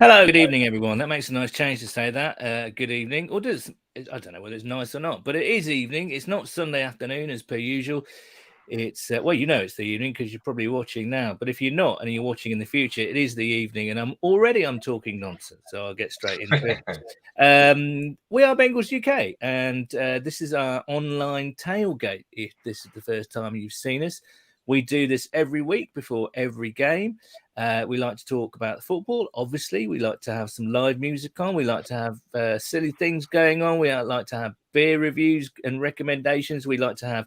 Hello, good evening, everyone. That makes a nice change to say that. Good evening, or does I don't know whether it's nice or not, but it is evening. It's not Sunday afternoon as per usual. It's well, it's the evening because you're probably watching now. But if you're not and you're watching in the future, it is the evening, and I'm talking nonsense. So I'll get straight into it. We are Bengals UK, and this is our online tailgate. If this is the first time you've seen us, we do this every week before every game. We like to talk about football. Obviously, we like to have some live music on. We like to have silly things going on. We like to have beer reviews and recommendations. We like to have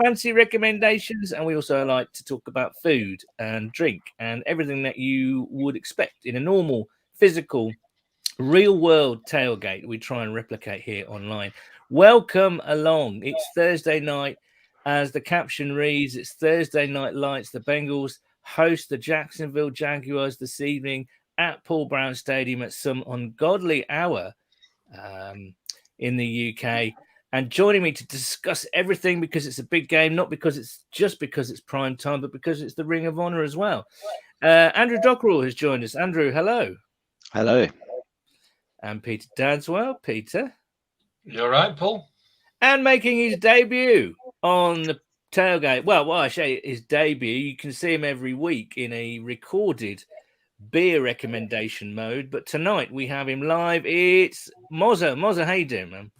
fancy recommendations, and we also like to talk about food and drink and everything that you would expect in a normal, physical, real world tailgate. We try and replicate here online. Welcome along. It's Thursday night. As the caption reads, it's Thursday Night Lights. The Bengals host the Jacksonville Jaguars this evening at Paul Brown Stadium at some ungodly hour in the UK. And joining me to discuss everything, because it's a big game, not because it's prime time, but because it's the Ring of Honor as well. Andrew Dockrell has joined us. Andrew, hello. Hello. And Peter Dadswell. Peter. You all right, Paul? And making his debut on the tailgate. Well, I say his debut. You can see him every week in a recorded beer recommendation mode. But tonight we have him live. It's Mozza. Mozza, how you doing, man?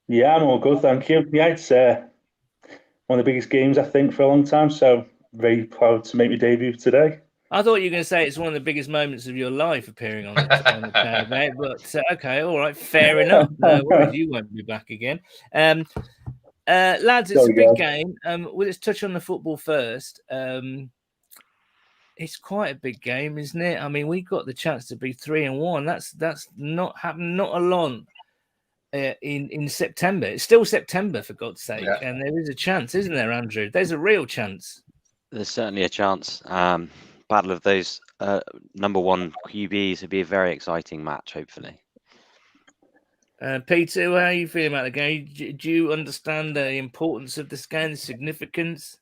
Yeah, I'm all good, thank you. Yeah, it's one of the biggest games, I think, for a long time. So very proud to make my debut today. I thought you were going to say it's one of the biggest moments of your life appearing on the tailgate, but okay, all right, fair enough. No worries, you won't be back again. Lads, it's a big game. Let's touch on the football first. It's quite a big game, isn't it? I mean, we got the chance to be 3-1. That's not happened, not a lot in September. It's still September, for God's sake, and there is a chance, isn't there, Andrew? There's a real chance. There's certainly a chance. Battle of those number one QBs would be a very exciting match, hopefully. Peter, how are you feeling about the game? Do you understand the importance of this game, the significance?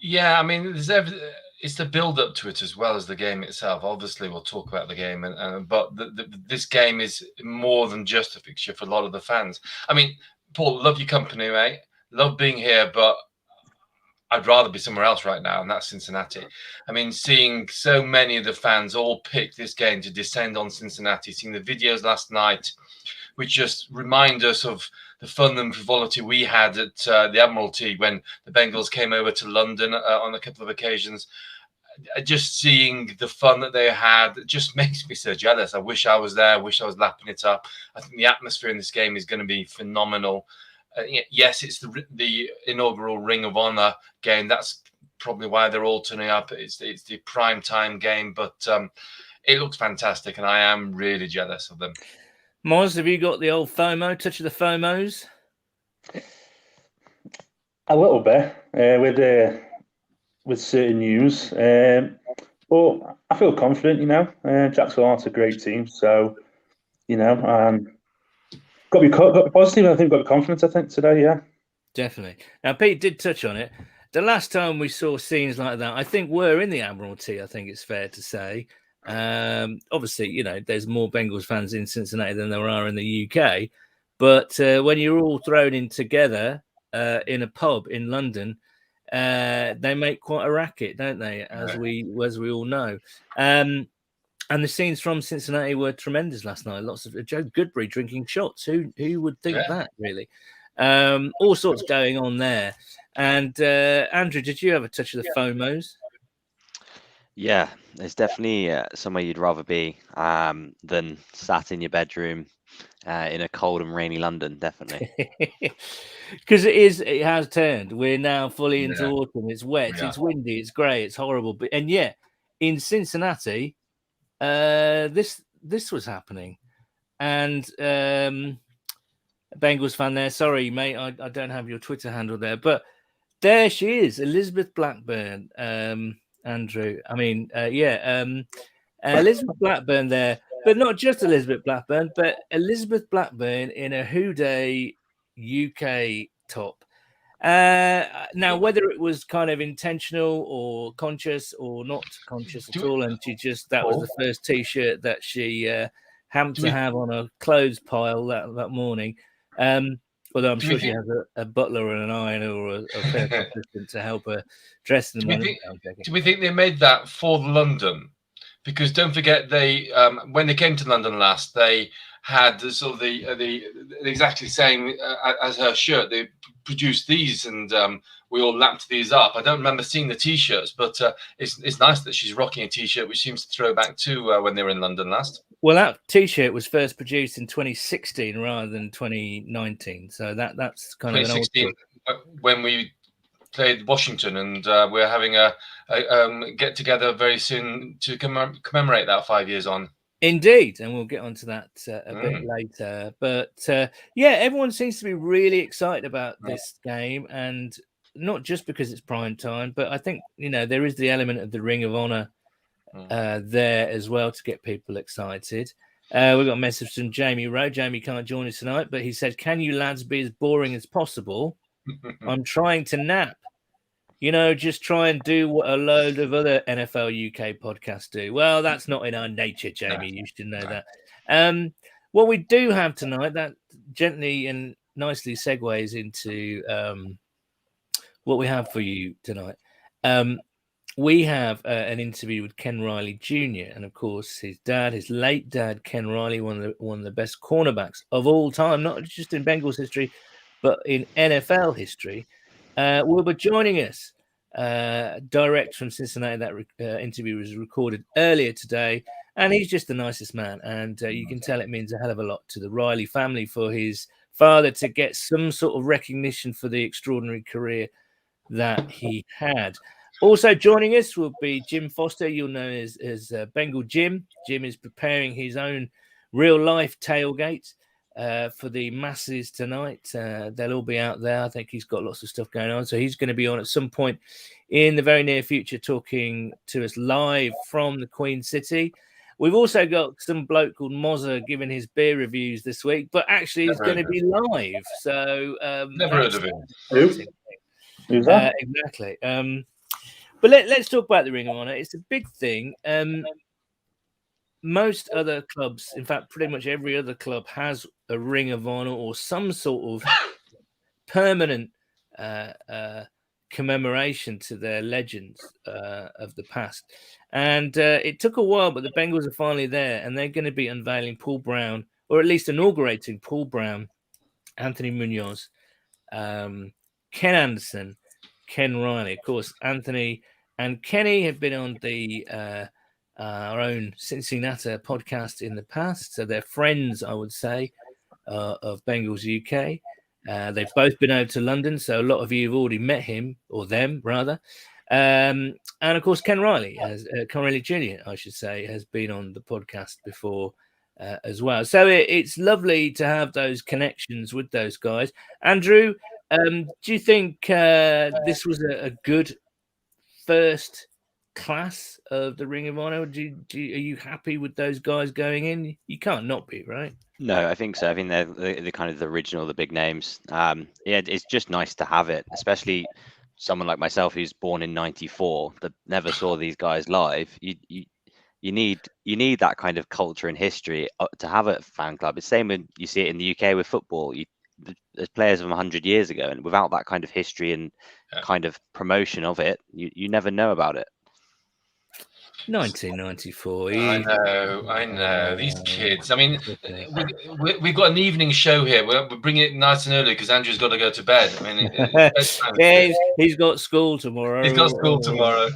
Yeah, I mean, it's the build-up to it as well as the game itself. Obviously, we'll talk about the game, but this game is more than just a fixture for a lot of the fans. I mean, Paul, love your company, mate. Love being here, but I'd rather be somewhere else right now, and that's Cincinnati. I mean, seeing so many of the fans all pick this game to descend on Cincinnati, seeing the videos last night, which just remind us of the fun and frivolity we had at the Admiralty when the Bengals came over to London on a couple of occasions. Just seeing the fun that they had just makes me so jealous. I wish I was there. I wish I was lapping it up. I think the atmosphere in this game is going to be phenomenal. Yes, it's the inaugural Ring of Honor game. That's probably why they're all turning up. It's the prime time game, but it looks fantastic, and I am really jealous of them. Moz, have you got the old FOMO, touch of the FOMOs? A little bit with certain news, but I feel confident. Jacksonville aren't a great team, so got to be positive. I think got to be confident. I think today, yeah, definitely. Now, Pete did touch on it. The last time we saw scenes like that, I think we're in the Admiralty. I think it's fair to say. Obviously, there's more Bengals fans in Cincinnati than there are in the UK. But when you're all thrown in together in a pub in London, they make quite a racket, don't they? As we all know. And the scenes from Cincinnati were tremendous last night. Lots of Joe Goodbury drinking shots. Who would think that, really? All sorts going on there. And Andrew, did you have a touch of the FOMOs? Yeah, there's definitely somewhere you'd rather be than sat in your bedroom in a cold and rainy London, definitely. Because it has turned. We're now fully into autumn. It's wet, it's windy, it's grey, it's horrible. And yet, in Cincinnati, this was happening. And Bengals fan there, sorry, mate, I don't have your Twitter handle there, but there she is, Elizabeth Blackburn. Andrew, I mean, Elizabeth Blackburn there, but not just Elizabeth Blackburn, but Elizabeth Blackburn in a Who Day UK top. Now, whether it was kind of intentional or conscious or not conscious at all, and that was the first T-shirt that she happened to have on a clothes pile that morning. Although I'm sure she has a butler and an ironer or a personal assistant to help her dress in the morning. Do we think they made that for London? Because don't forget, they when they came to London last, they had sort of the exactly same as her shirt. They produced these, and we all lapped these up. I don't remember seeing the T-shirts, but it's nice that she's rocking a T-shirt, which seems to throw back to when they were in London last. Well, that T-shirt was first produced in 2016 rather than 2019, so that's kind of an old 2016 when we played Washington, and we're having a get together very soon to commemorate that 5 years on. Indeed, and we'll get onto that a bit later. But yeah, everyone seems to be really excited about this game, and not just because it's prime time, but I think there is the element of the Ring of Honor there as well to get people excited. We've got a message from Jamie Rowe. Jamie can't join us tonight, but he said, "Can you lads be as boring as possible? I'm trying to nap. Just try and do what a load of other NFL UK podcasts do." Well, that's not in our nature, Jamie. You should know that. What we do have tonight, that gently and nicely segues into what we have for you tonight. We have an interview with Ken Riley Jr. and, of course, his dad, his late dad, Ken Riley, one of the best cornerbacks of all time, not just in Bengals history, but in NFL history. Will be joining us direct from Cincinnati. That interview was recorded earlier today, and he's just the nicest man. And you can tell it means a hell of a lot to the Riley family for his father to get some sort of recognition for the extraordinary career that he had. Also joining us will be Jim Foster. You'll know as Bengal Jim. Jim is preparing his own real-life tailgate for the masses tonight. They'll all be out there. I think he's got lots of stuff going on. So he's going to be on at some point in the very near future talking to us live from the Queen City. We've also got some bloke called Mozza giving his beer reviews this week, but actually he's going to be live. So never heard of him. Who's that? Exactly. But let's talk about the Ring of Honor. It's a big thing. Most other clubs, in fact, pretty much every other club has a Ring of Honor or some sort of permanent commemoration to their legends of the past. And it took a while, but the Bengals are finally there, and they're going to be unveiling Paul Brown, or at least inaugurating Paul Brown, Anthony Munoz, Ken Anderson, Ken Riley. Of course, Anthony and Kenny have been on the our own Cincinnati podcast in the past. So they're friends, I would say, of Bengals UK. They've both been over to London, so a lot of you have already met him, or them, rather. And, of course, Ken Riley Jr., I should say, has been on the podcast before as well. So it's lovely to have those connections with those guys. Andrew, do you think this was a good first class of the Ring of Honor? Are you happy with those guys going in? You can't not be, right? No, I think so. I think they're the kind of the original, the big names. Yeah, it's just nice to have it, especially someone like myself who's born in '94 that never saw these guys live. You need that kind of culture and history to have a fan club. It's the same when you see it in the UK with football. There's players from 100 years ago, and without that kind of history and kind of promotion of it, you never know about it. 1994. I know. These kids. I mean, we've got an evening show here. We're bringing it nice and early because Andrew's got to go to bed. I mean, yeah, he's got school tomorrow. He's got school tomorrow.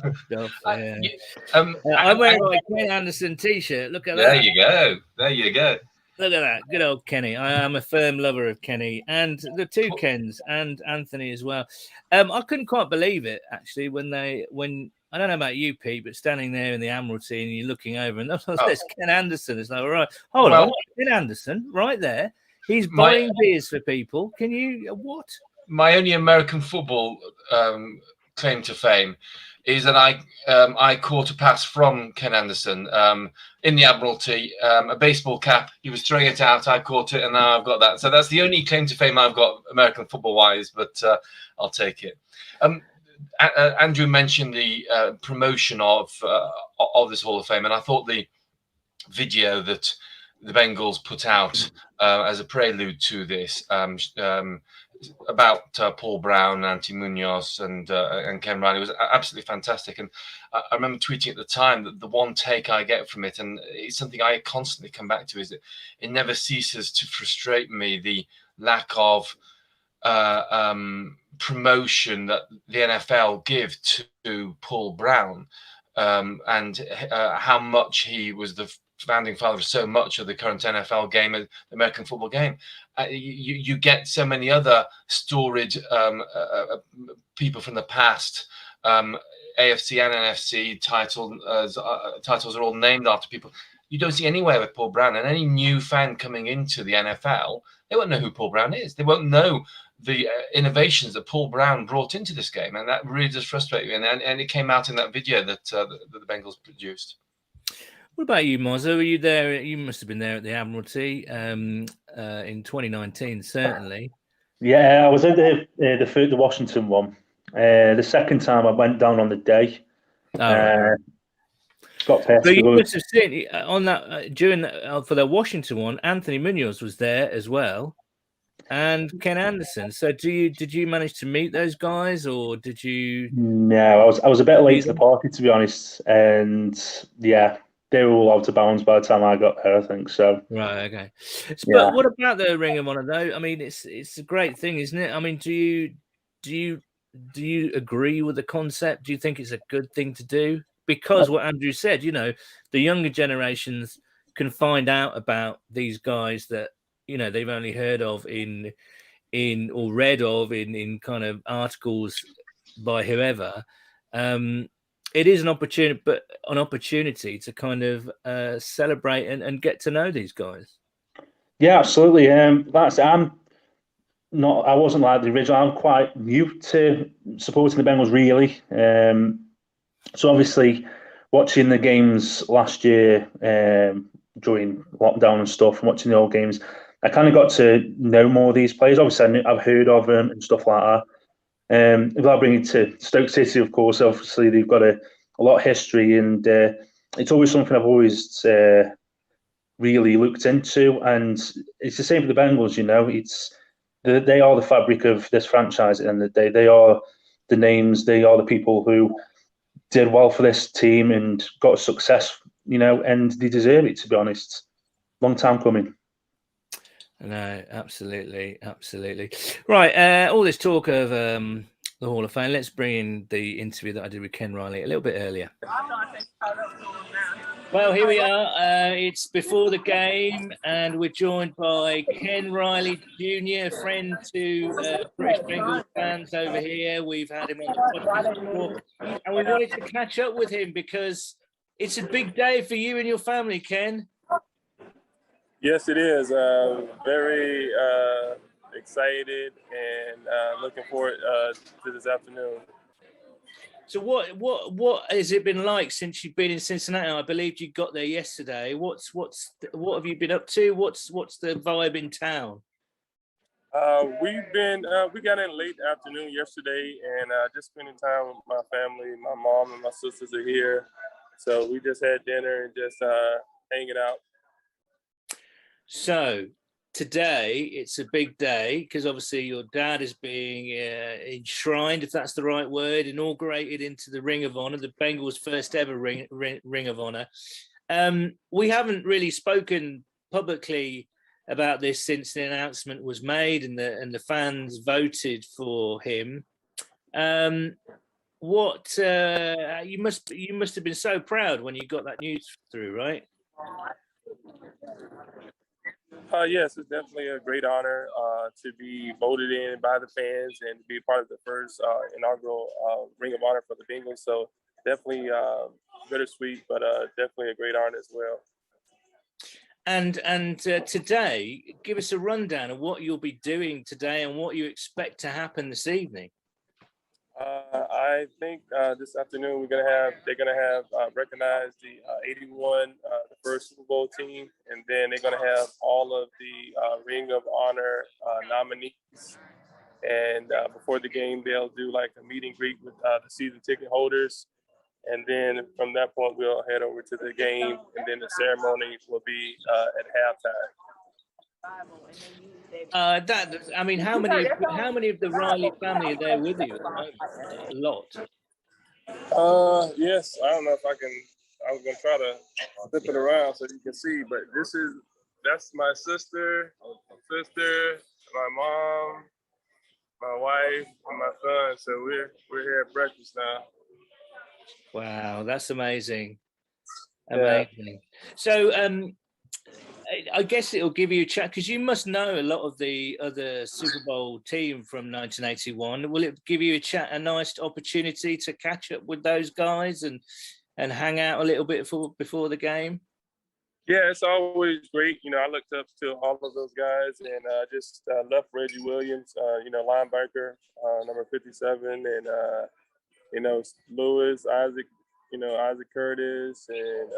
I'm wearing my Ken Anderson T-shirt. Look at that. There you go. Look at that. Good old Kenny. I am a firm lover of Kenny and the two Kens and Anthony as well. I couldn't quite believe it, actually, when I don't know about you, Pete, but standing there in the Admiralty and you're looking over and there's Ken Anderson. It's like, all right, hold on, Ken Anderson, right there. He's buying beers for people. Can you, what? My only American football claim to fame is that I caught a pass from Ken Anderson in the Admiralty, a baseball cap. He was throwing it out. I caught it, and now I've got that. So that's the only claim to fame I've got American football-wise, but I'll take it. Andrew mentioned the promotion of this Hall of Fame, and I thought the video that the Bengals put out as a prelude to this about Paul Brown, Anthony Munoz, and Ken Riley was absolutely fantastic. And I remember tweeting at the time that the one take I get from it, and it's something I constantly come back to, is that it never ceases to frustrate me, the lack of promotion that the NFL give to Paul Brown, and how much he was the founding father of so much of the current NFL game, the American football game. You get so many other storied people from the past. AFC and NFC titles are all named after people. You don't see anywhere with Paul Brown. And any new fan coming into the NFL, they won't know who Paul Brown is. They won't know the innovations that Paul Brown brought into this game, and that really does frustrate me. And it came out in that video that the Bengals produced. What about you, Mozzo? Were you there? You must have been there at the Admiralty in 2019, certainly. Yeah, I was at the Washington one. The second time I went down on the day. Right. Got past. But you must have seen on that during for the Washington one. Anthony Munoz was there as well, and Ken Anderson. So, did you manage to meet those guys, or did you? No, I was a bit late to the party, to be honest, and yeah. They were all out of bounds by the time I got there, I think so. Right, okay. But what about the Ring of Honor, though? I mean, it's a great thing, isn't it? I mean, do you agree with the concept? Do you think it's a good thing to do? Because what Andrew said, the younger generations can find out about these guys that they've only heard of in or read of in kind of articles by whoever. It is an opportunity to kind of celebrate and get to know these guys. Yeah, absolutely. I wasn't like the original. I'm quite new to supporting the Bengals, really. So obviously, watching the games last year during lockdown and stuff, and watching the old games, I kind of got to know more of these players. Obviously, I've heard of them and stuff like that. Without bringing it to Stoke City, of course, obviously they've got a lot of history, and it's always something I've always really looked into. And it's the same for the Bengals, they are the fabric of this franchise, and they are the names, they are the people who did well for this team and got success, and they deserve it, to be honest. Long time coming. No, absolutely. Right, all this talk of the Hall of Fame, let's bring in the interview that I did with Ken Riley a little bit earlier. Well, here we are. It's before the game, and we're joined by Ken Riley Jr., a friend to British Bengals fans over here. We've had him on the podcast before, and we wanted to catch up with him because it's a big day for you and your family, Ken. Yes, it is. Very excited and looking forward to this afternoon. So what has it been like since you've been in Cincinnati? I believe you got there yesterday. What have you been up to? What's the vibe in town? We got in late afternoon yesterday and just spending time with my family. My mom and my sisters are here, so we just had dinner and just hanging out. So today it's a big day because obviously your dad is being enshrined, if that's the right word, inaugurated into the Ring of Honor, the Bengals' first ever Ring of Honor. We haven't really spoken publicly about this since the announcement was made and the fans voted for him. You must have been so proud when you got that news through, right? Yes, it's definitely a great honor to be voted in by the fans and to be part of the first inaugural Ring of Honor for the Bengals. So definitely bittersweet, but definitely a great honor as well. And today, give us a rundown of what you'll be doing today and what you expect to happen this evening. I think this afternoon they're gonna have recognize the 81, the first Super Bowl team, and then they're gonna have all of the Ring of Honor nominees. And before the game, they'll do like a meet and greet with the season ticket holders. And then from that point, we'll head over to the game, and then the ceremony will be at halftime. I mean, how many of the Riley family are there with you at the moment? A lot. Yes, I don't know if I can. I was gonna try to flip it around so you can see, but that's my sister, my mom, my wife, and my son. So we're here at breakfast now. Wow, that's amazing. Yeah. Amazing. So I guess it'll give you a chat, because you must know a lot of the other Super Bowl team from 1981. Will it give you a nice opportunity to catch up with those guys and hang out a little bit before the game? Yeah, it's always great. I looked up to all of those guys, and just left Reggie Williams, linebacker, number 57, and Lewis, Isaac. Isaac Curtis, and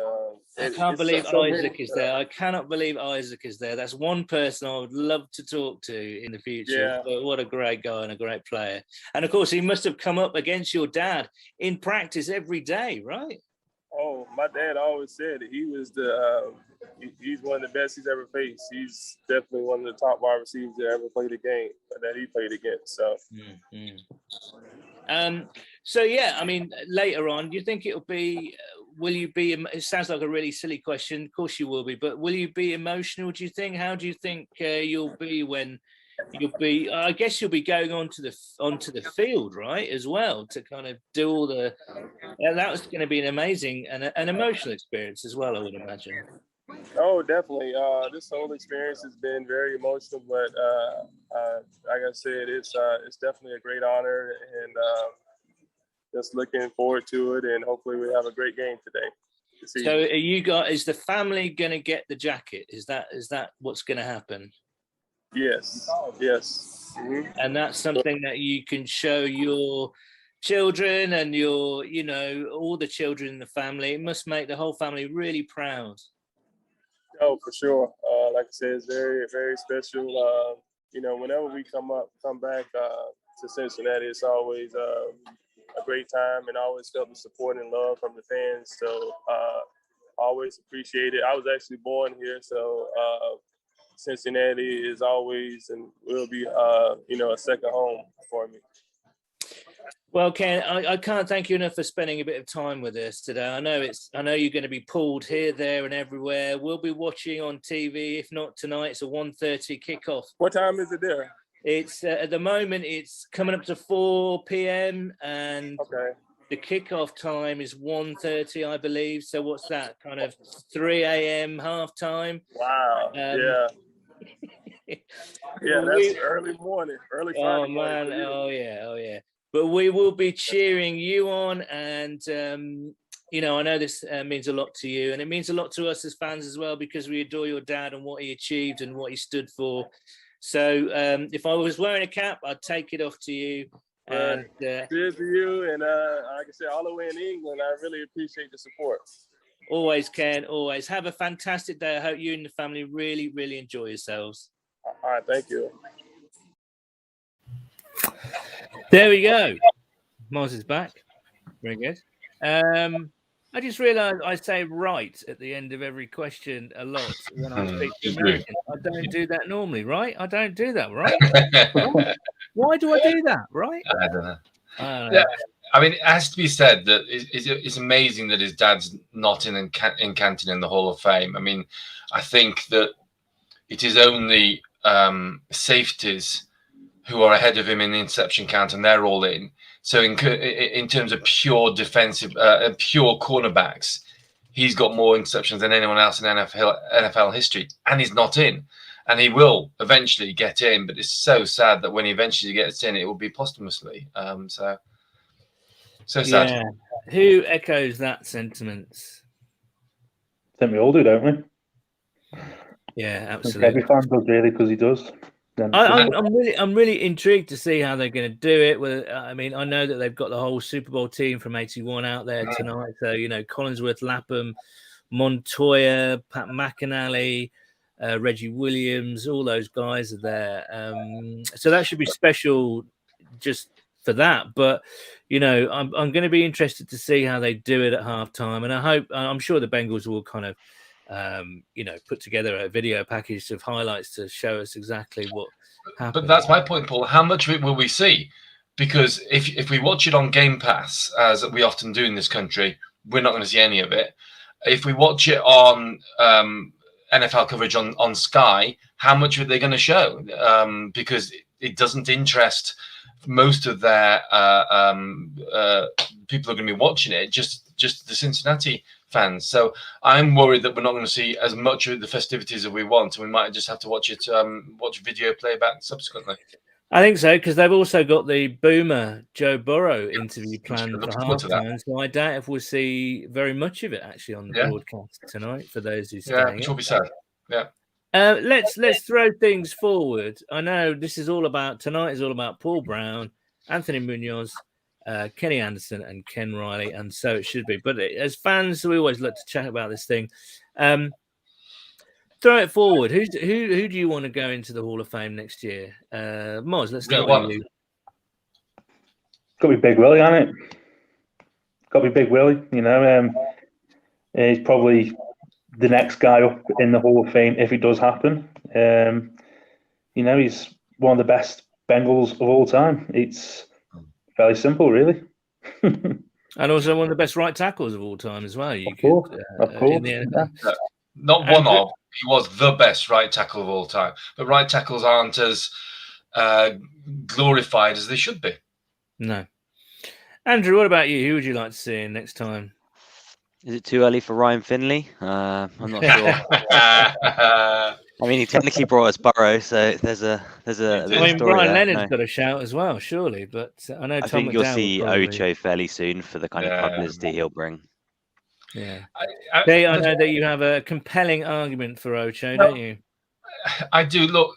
I can't believe Isaac is there. I cannot believe Isaac is there. That's one person I would love to talk to in the future. Yeah. But what a great guy and a great player. And of course, he must have come up against your dad in practice every day, right? Oh, my dad always said that he was he's one of the best he's ever faced. He's definitely one of the top wide receivers that ever played a game that he played against. So. So yeah, I mean, later on, do you think it'll be? Will you be? It sounds like a really silly question. Of course you will be, but will you be emotional? Do you think? How do you think you'll be when you'll be? I guess you'll be going onto the field, right, as well, to kind of do all the. That was going to be an amazing and an emotional experience as well, I would imagine. Oh, definitely. This whole experience has been very emotional, but like I said, it's definitely a great honor, and just looking forward to it, and hopefully we have a great game today. So, is the family going to get the jacket? Is that what's going to happen? Yes. Mm-hmm. And that's something that you can show your children and your, all the children in the family. It must make the whole family really proud. Oh, for sure. Like I said, it's very, very special. Whenever we come back to Cincinnati, it's always a great time, and I always felt the support and love from the fans. So always appreciate it. I was actually born here, so Cincinnati is always and will be, a second home for me. Well, Ken, I can't thank you enough for spending a bit of time with us today. I know you're going to be pulled here, there, and everywhere. We'll be watching on TV. If not tonight, it's a 1:30 kickoff. What time is it there? It's at the moment it's coming up to 4 p.m. and okay. The kickoff time is 1:30, I believe. So what's that? Kind of 3 a.m. halftime. Wow. Yeah. Yeah, that's early morning, early Friday morning. Man. Oh yeah. But we will be cheering you on, and I know this means a lot to you, and it means a lot to us as fans as well, because we adore your dad and what he achieved and what he stood for. So if I was wearing a cap, I'd take it off to you. And cheers to you, and like I said, all the way in England, I really appreciate the support. Always, Ken. Always. Have a fantastic day. I hope you and the family really, really enjoy yourselves. All right, thank you. There we go. Mars is back. Very good. I just realised I say right at the end of every question a lot when I speak to Americans. I don't do that normally, right? I don't do that, right? Why do I do that, right? I don't know. Yeah, I mean, it has to be said that it's amazing that his dad's not in Canton in the Hall of Fame. I mean, I think that it is only safeties who are ahead of him in the interception count, and they're all in. So in terms of pure defensive, pure cornerbacks, he's got more interceptions than anyone else in NFL history, and he's not in. And he will eventually get in, but it's so sad that when he eventually gets in, it will be posthumously. So sad. Yeah. Who echoes that sentiment? I think we all do, don't we? Yeah, absolutely. Every fan does, really, because he does. then I'm really intrigued to see how they're going to do it. Well, I mean, I know that they've got the whole Super Bowl team from '81 out there tonight. So Collinsworth, Lapham, Montoya, Pat McInally, Reggie Williams, all those guys are there. So that should be special just for that. But I'm going to be interested to see how they do it at halftime, and I'm sure the Bengals will kind of put together a video package of highlights to show us exactly what happened. But that's my point, Paul. How much of it will we see? Because if we watch it on Game Pass, as we often do in this country, we're not going to see any of it. If we watch it on NFL coverage on Sky, how much are they going to show? Because it doesn't interest most of their people who are going to be watching it, just the Cincinnati fans. So I'm worried that we're not going to see as much of the festivities as we want, and we might just have to watch it, watch video playback subsequently. I think so, because they've also got the Boomer Joe Burrow interview planned for halftime. So I doubt if we'll see very much of it actually on the broadcast tonight for those who stay. Which will be sad. Yeah. Let's throw things forward. I know this is all about tonight. Is all about Paul Brown, Anthony Munoz, Kenny Anderson, and Ken Riley, and so it should be. But as fans, we always like to chat about this thing. Throw it forward. Who do you want to go into the Hall of Fame next year? Moz, let's start with you. Got to be Big Willie, hasn't it? Got to be Big Willie. He's probably the next guy up in the Hall of Fame if it does happen. He's one of the best Bengals of all time. It's fairly simple, really. And also one of the best right tackles of all time as well. Of course. Not one of. He was the best right tackle of all time. But right tackles aren't as glorified as they should be. No. Andrew, what about you? Who would you like to see next time? Is it too early for Ryan Finley? I'm not sure. I mean, he technically brought us Burrow, so there's a Brian Leonard's got a shout as well, surely. But I know I think you'll see Ocho fairly soon for the kind of publicity he'll bring. Yeah, I know that you have a compelling argument for Ocho, don't you? I do. Look,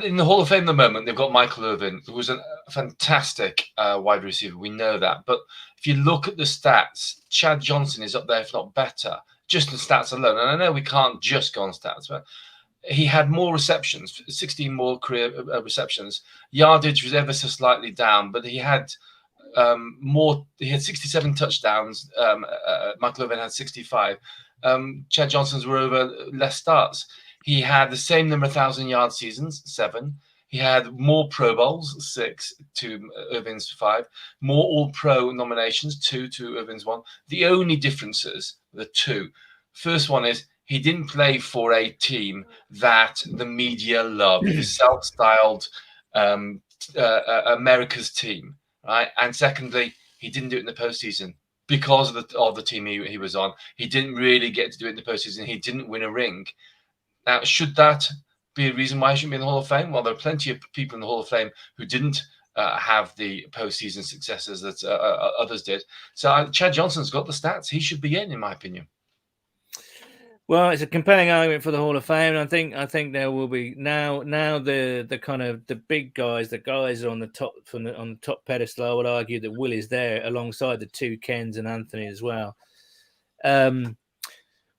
in the Hall of Fame at the moment, they've got Michael Irvin, who was a fantastic wide receiver. We know that. But if you look at the stats, Chad Johnson is up there, if not better, just the stats alone. And I know we can't just go on stats, but he had more receptions, 16 more career receptions. Yardage was ever so slightly down, but he had more. He had 67 touchdowns. Michael Irvin had 65. Chad Johnson's were over less starts. He had the same number of 1,000-yard seasons, 7. He had more Pro Bowls, 6 to Irvin's 5. More All-Pro nominations, 2 to Irvin's 1. The only differences, the 2. First one is he didn't play for a team that the media loved, the self-styled America's team, right? And secondly, he didn't do it in the postseason because of the team he was on. He didn't really get to do it in the postseason. He didn't win a ring. Now, should that be a reason why he shouldn't be in the Hall of Fame? Well, there are plenty of people in the Hall of Fame who didn't have the postseason successes that others did. So Chad Johnson's got the stats. He should be in my opinion. Well, it's a compelling argument for the Hall of Fame. I think there will be now the kind of the big guys, the guys on the top on the top pedestal. I would argue that Will is there alongside the 2 Kens and Anthony as well.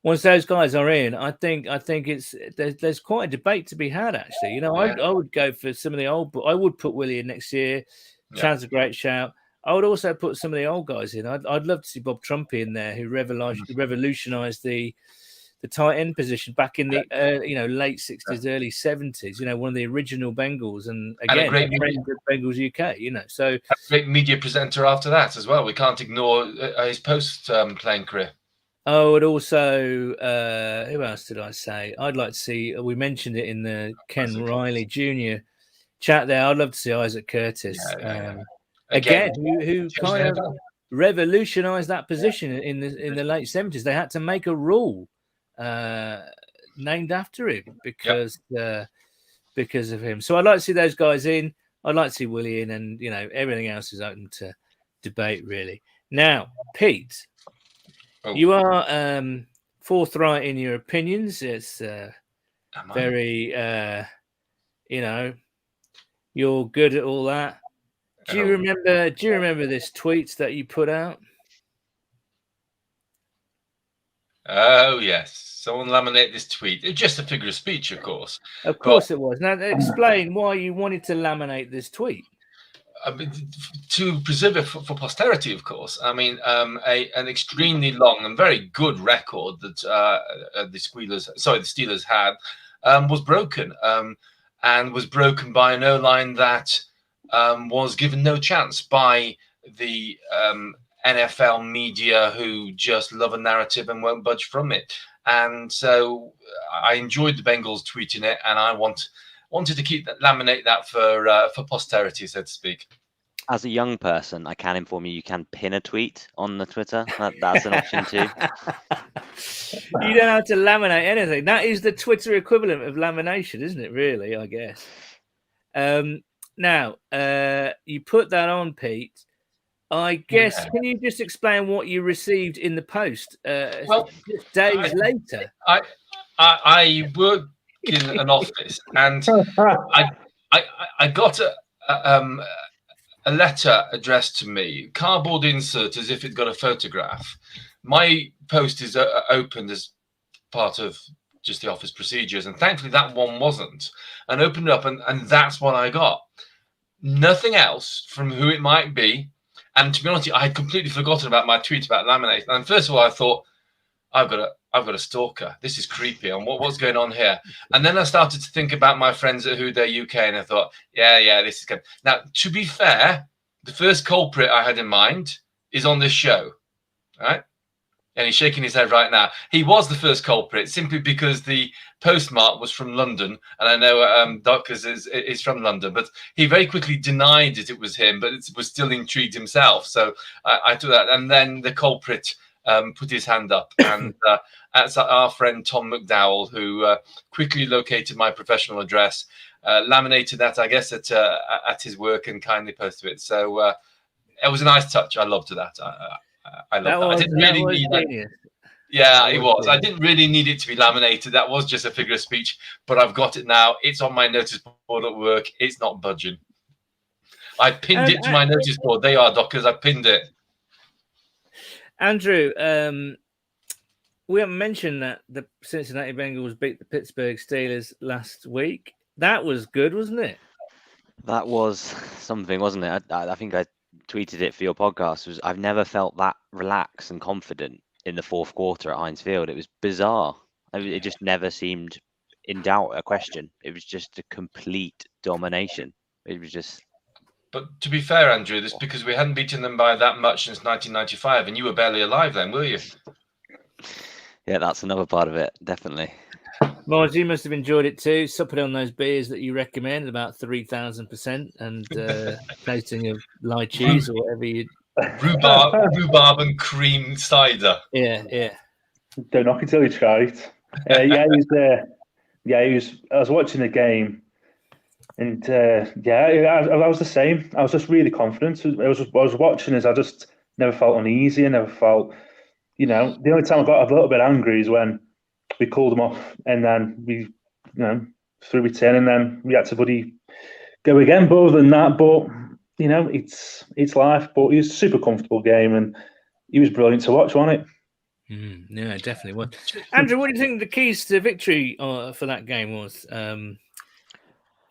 Once those guys are in, I think there's quite a debate to be had. Actually, I would go for some of the old. I would put Willie in next year. Chad's a great shout. I would also put some of the old guys in. I'd love to see Bob Trumpy in there, who revolutionised the tight end position back in the late 60s, early 70s. One of the original Bengals, and again, a great Bengals UK. So a great media presenter after that as well. We can't ignore his post playing career. Oh, and also, who else did I say? I'd like to see, we mentioned it in the Ken Riley Jr. chat there. I'd love to see Isaac Curtis. Again, who kind of revolutionized that position in the late 70s. They had to make a rule named after him because of him. So I'd like to see those guys in. I'd like to see Willie in, and everything else is open to debate, really. Now, Pete. You are forthright in your opinions. It's Am I? very, you're good at all that. Do you Oh. remember? Do you remember this tweet that you put out? Oh yes, someone laminate this tweet. It's just a figure of speech, of course. Of course it was. Now explain why you wanted to laminate this tweet. I mean, to preserve it for posterity, of course. I mean, an extremely long and very good record that the Steelers had was broken, and was broken by an O-line that was given no chance by the NFL media, who just love a narrative and won't budge from it. And so I enjoyed the Bengals tweeting it, and I wanted to laminate that for posterity, so to speak. As a young person, I can inform you can pin a tweet on the Twitter. That's an option too. You don't have to laminate anything. That is the Twitter equivalent of lamination, isn't it? Really, I guess. Now, you put that on, Pete. I guess, Yeah. Can you just explain what you received in the post? Well, just days later. I work in an office, and I got a letter addressed to me, cardboard insert as if it got a photograph. My post is opened as part of just the office procedures, and thankfully that one wasn't. And opened it up, and that's what I got. Nothing else from who it might be. And to be honest, I had completely forgotten about my tweet about laminate. And first of all, I thought, I've got a stalker. This is creepy. And what's going on here? And then I started to think about my friends at Who Day UK, and I thought, yeah, this is good. Now, to be fair, the first culprit I had in mind is on this show, right? And he's shaking his head right now. He was the first culprit simply because the postmark was from London, and I know Doctors is from London, but he very quickly denied it was him, but was still intrigued himself. So I took that, and then the culprit put his hand up, and that's our friend Tom McDowell, who quickly located my professional address, laminated that, I guess, at his work, and kindly posted it. So it was a nice touch. I loved that. I love that. I didn't really need that. Yeah, it was. I didn't really need it to be laminated. That was just a figure of speech, but I've got it now. It's on my notice board at work. It's not budging. I pinned it to my notice board. They are, Dockers. I pinned it. Andrew, we haven't mentioned that the Cincinnati Bengals beat the Pittsburgh Steelers last week. That was good, wasn't it? That was something, wasn't it? I think I tweeted it for your podcast. I've never felt that relaxed and confident in the fourth quarter at Heinz Field. It was bizarre. It just never seemed in doubt, a question. It was just a complete domination. It was just. But to be fair, Andrew, that's because we hadn't beaten them by that much since 1995, and you were barely alive then, were you? Yeah, that's another part of it, definitely. Mars, you must have enjoyed it too. Supping on those beers that you recommend, about 3,000%, and tasting of light cheese or whatever you. Rhubarb and cream cider. Yeah. Don't knock it till you try it. He was. I was watching the game, and I was the same. I was just really confident. I was watching as I just never felt uneasy. I never felt, the only time I got a little bit angry is when we called them off, and then we, threw it in, and then we had to go again. But other than that, it's life. But it was a super comfortable game, and he was brilliant to watch, wasn't it? Yeah, definitely was. Andrew, what do you think the keys to victory for that game was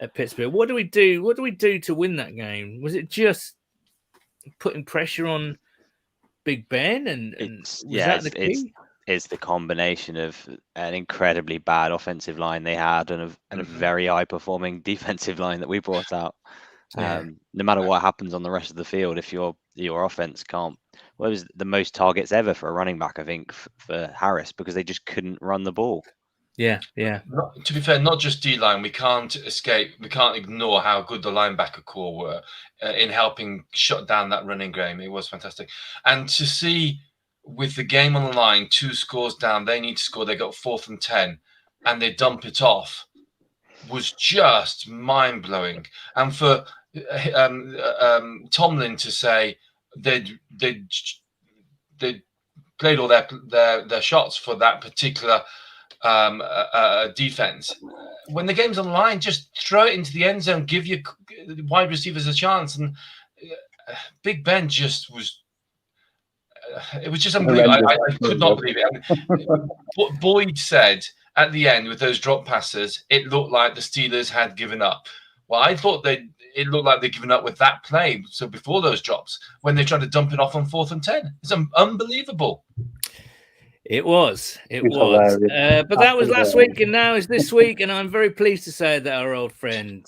at Pittsburgh? What do we do? What do we do to win that game? Was it just putting pressure on Big Ben? And was that the key? It's the combination of an incredibly bad offensive line they had and a very high-performing defensive line that we brought out. No matter what happens on the rest of the field, if your offense can't, it was the most targets ever for a running back, I think, for Harris, because they just couldn't run the ball. Yeah. To be fair, not just D-line. We can't ignore how good the linebacker core were in helping shut down that running game. It was fantastic. And to see, with the game on the line, 2 scores down, they need to score. They got 4th and 10, and they dump it off, was just mind-blowing. And for Tomlin to say they played all their shots for that particular defense. When the game's on the line, just throw it into the end zone, give your wide receivers a chance. And Big Ben just was. It was just unbelievable. I could not believe it. What Boyd said at the end with those drop passes, it looked like the Steelers had given up. Well, I thought it looked like they'd given up with that play. So before those drops, when they tried to dump it off on 4th and 10, it's unbelievable. It was. But that was last week, and now is this week, and I'm very pleased to say that our old friend,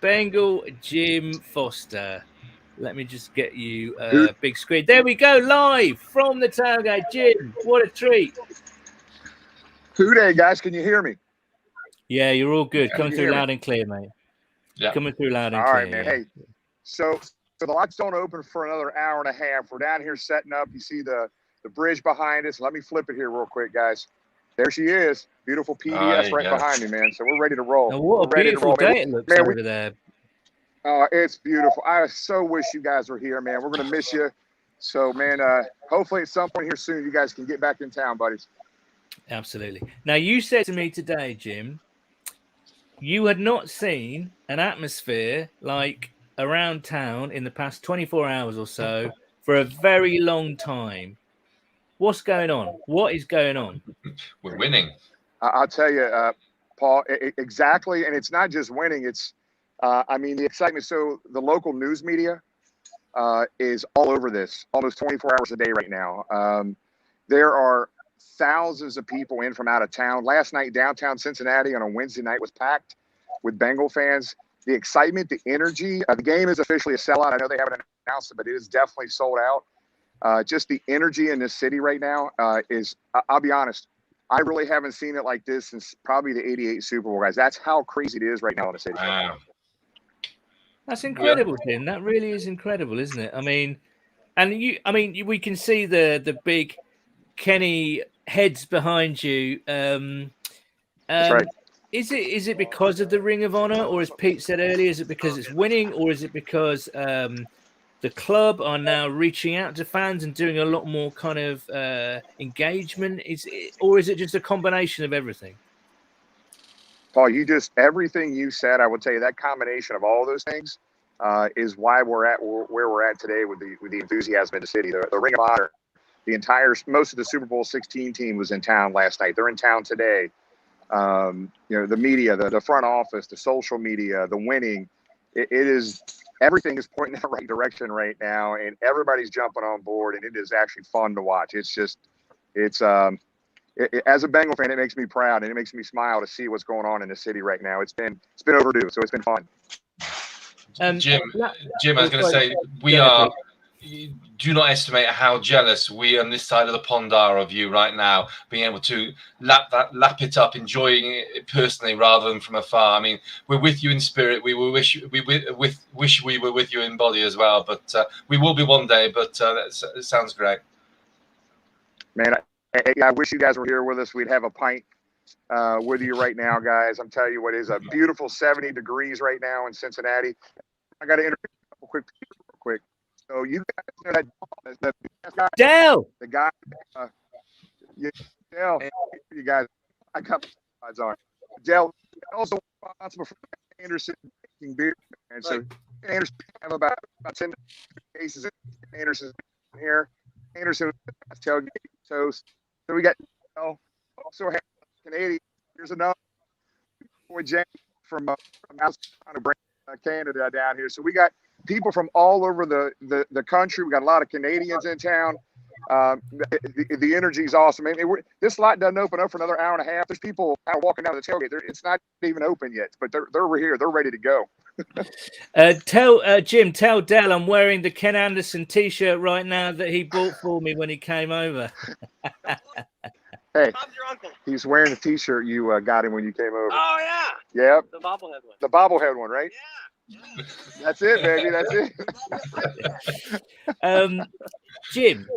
Bengal Jim Foster. Let me just get you a big screen. There we go, live from the tailgate. Jim, what a treat. Who day, guys? Can you hear me? Yeah, you're all good. Coming through loud and clear, mate. Yeah. Coming through loud and clear. All right, man. Yeah. Hey, so the lights don't open for another hour and a half. We're down here setting up. You see the bridge behind us. Let me flip it here real quick, guys. There she is. Beautiful PDS right behind me, man. So we're ready to roll. Now, what a beautiful day it looks over there. Oh, it's beautiful. I so wish you guys were here, man. We're going to miss you. So, man, hopefully at some point here soon, you guys can get back in town, buddies. Absolutely. Now, you said to me today, Jim, you had not seen an atmosphere like around town in the past 24 hours or so for a very long time. What's going on? What is going on? We're winning. I'll tell you, Paul, exactly. And it's not just winning. It's, the excitement. So the local news media is all over this almost 24 hours a day right now. There are thousands of people in from out of town. Last night, downtown Cincinnati on a Wednesday night was packed with Bengal fans. The excitement, the energy. The game is officially a sellout. I know they haven't announced it, but it is definitely sold out. Just the energy in this city right now is, I'll be honest, I really haven't seen it like this since probably the 88 Super Bowl, guys. That's how crazy it is right now in the city. Wow. That's incredible, Tim. That really is incredible, isn't it? We can see the big Kenny heads behind you. That's right. Is it because of the Ring of Honor, or as Pete said earlier, is it because it's winning, or is it because the club are now reaching out to fans and doing a lot more kind of engagement? Or is it just a combination of everything? Paul, everything you said, I would tell you that combination of all those things is why we're at where we're at today with the enthusiasm in the city. The Ring of Honor, most of the Super Bowl 16 team was in town last night. They're in town today. The media, the front office, the social media, the winning, everything is pointing in the right direction right now, and everybody's jumping on board, and it is actually fun to watch. As a Bengal fan, it makes me proud and it makes me smile to see what's going on in the city right now. It's been overdue, so it's been fun. Jim, I was going to say, do not estimate how jealous we on this side of the pond are of you right now, being able to lap it up, enjoying it personally rather than from afar. I mean, we're with you in spirit. We wish we were with you in body as well, but we will be one day. But it sounds great, man. I wish you guys were here with us. We'd have a pint with you right now, guys. I'm telling you what, is a beautiful 70 degrees right now in Cincinnati. I got to interview a couple real quick. So you guys know that guy, Dale, the guy, Dale, you guys, I got my odds on. Dale also responsible for Anderson making beer, and so Anderson have about 10 cases. Anderson's here. Anderson tailgate toast. So we got also have Canadian. Here's another boy James from outside of Canada down here. So we got people from all over the country. We got a lot of Canadians in town. The energy is awesome. I mean, this lot doesn't open up for another hour and a half. There's people kind of walking down the tailgate. It's not even open yet, but they're here. They're ready to go. Jim, tell Dell I'm wearing the Ken Anderson T-shirt right now that he bought for me when he came over. Hey, he's wearing the T-shirt you got him when you came over. Oh yeah. Yep. The bobblehead one. The bobblehead one, right? Yeah. That's it, baby. That's it. Jim,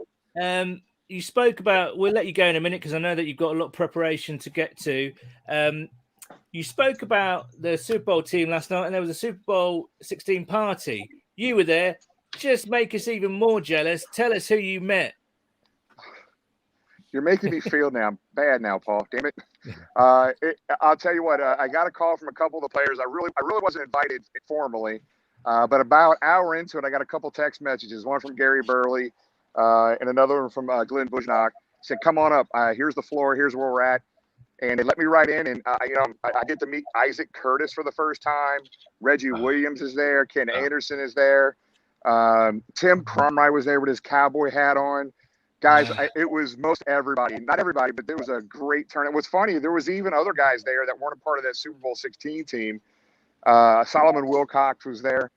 you spoke about. We'll let you go in a minute because I know that you've got a lot of preparation to get to. You spoke about the Super Bowl team last night, and there was a Super Bowl 16 party. You were there. Just make us even more jealous. Tell us who you met. You're making me feel now bad now, Paul. Damn it. I'll tell you what. I got a call from a couple of the players. I really wasn't invited formally, but about an hour into it, I got a couple text messages. One from Gary Burley, and another one from Glenn Bushnach. Said, "Come on up. Here's the floor. Here's where we're at." And they let me right in, and I get to meet Isaac Curtis for the first time. Reggie Williams is there. Ken Anderson is there. Tim Crumry was there with his cowboy hat on. Guys, it was most everybody. Not everybody, but there was a great turnout. What's funny, there was even other guys there that weren't a part of that Super Bowl 16 team. Solomon Wilcox was there.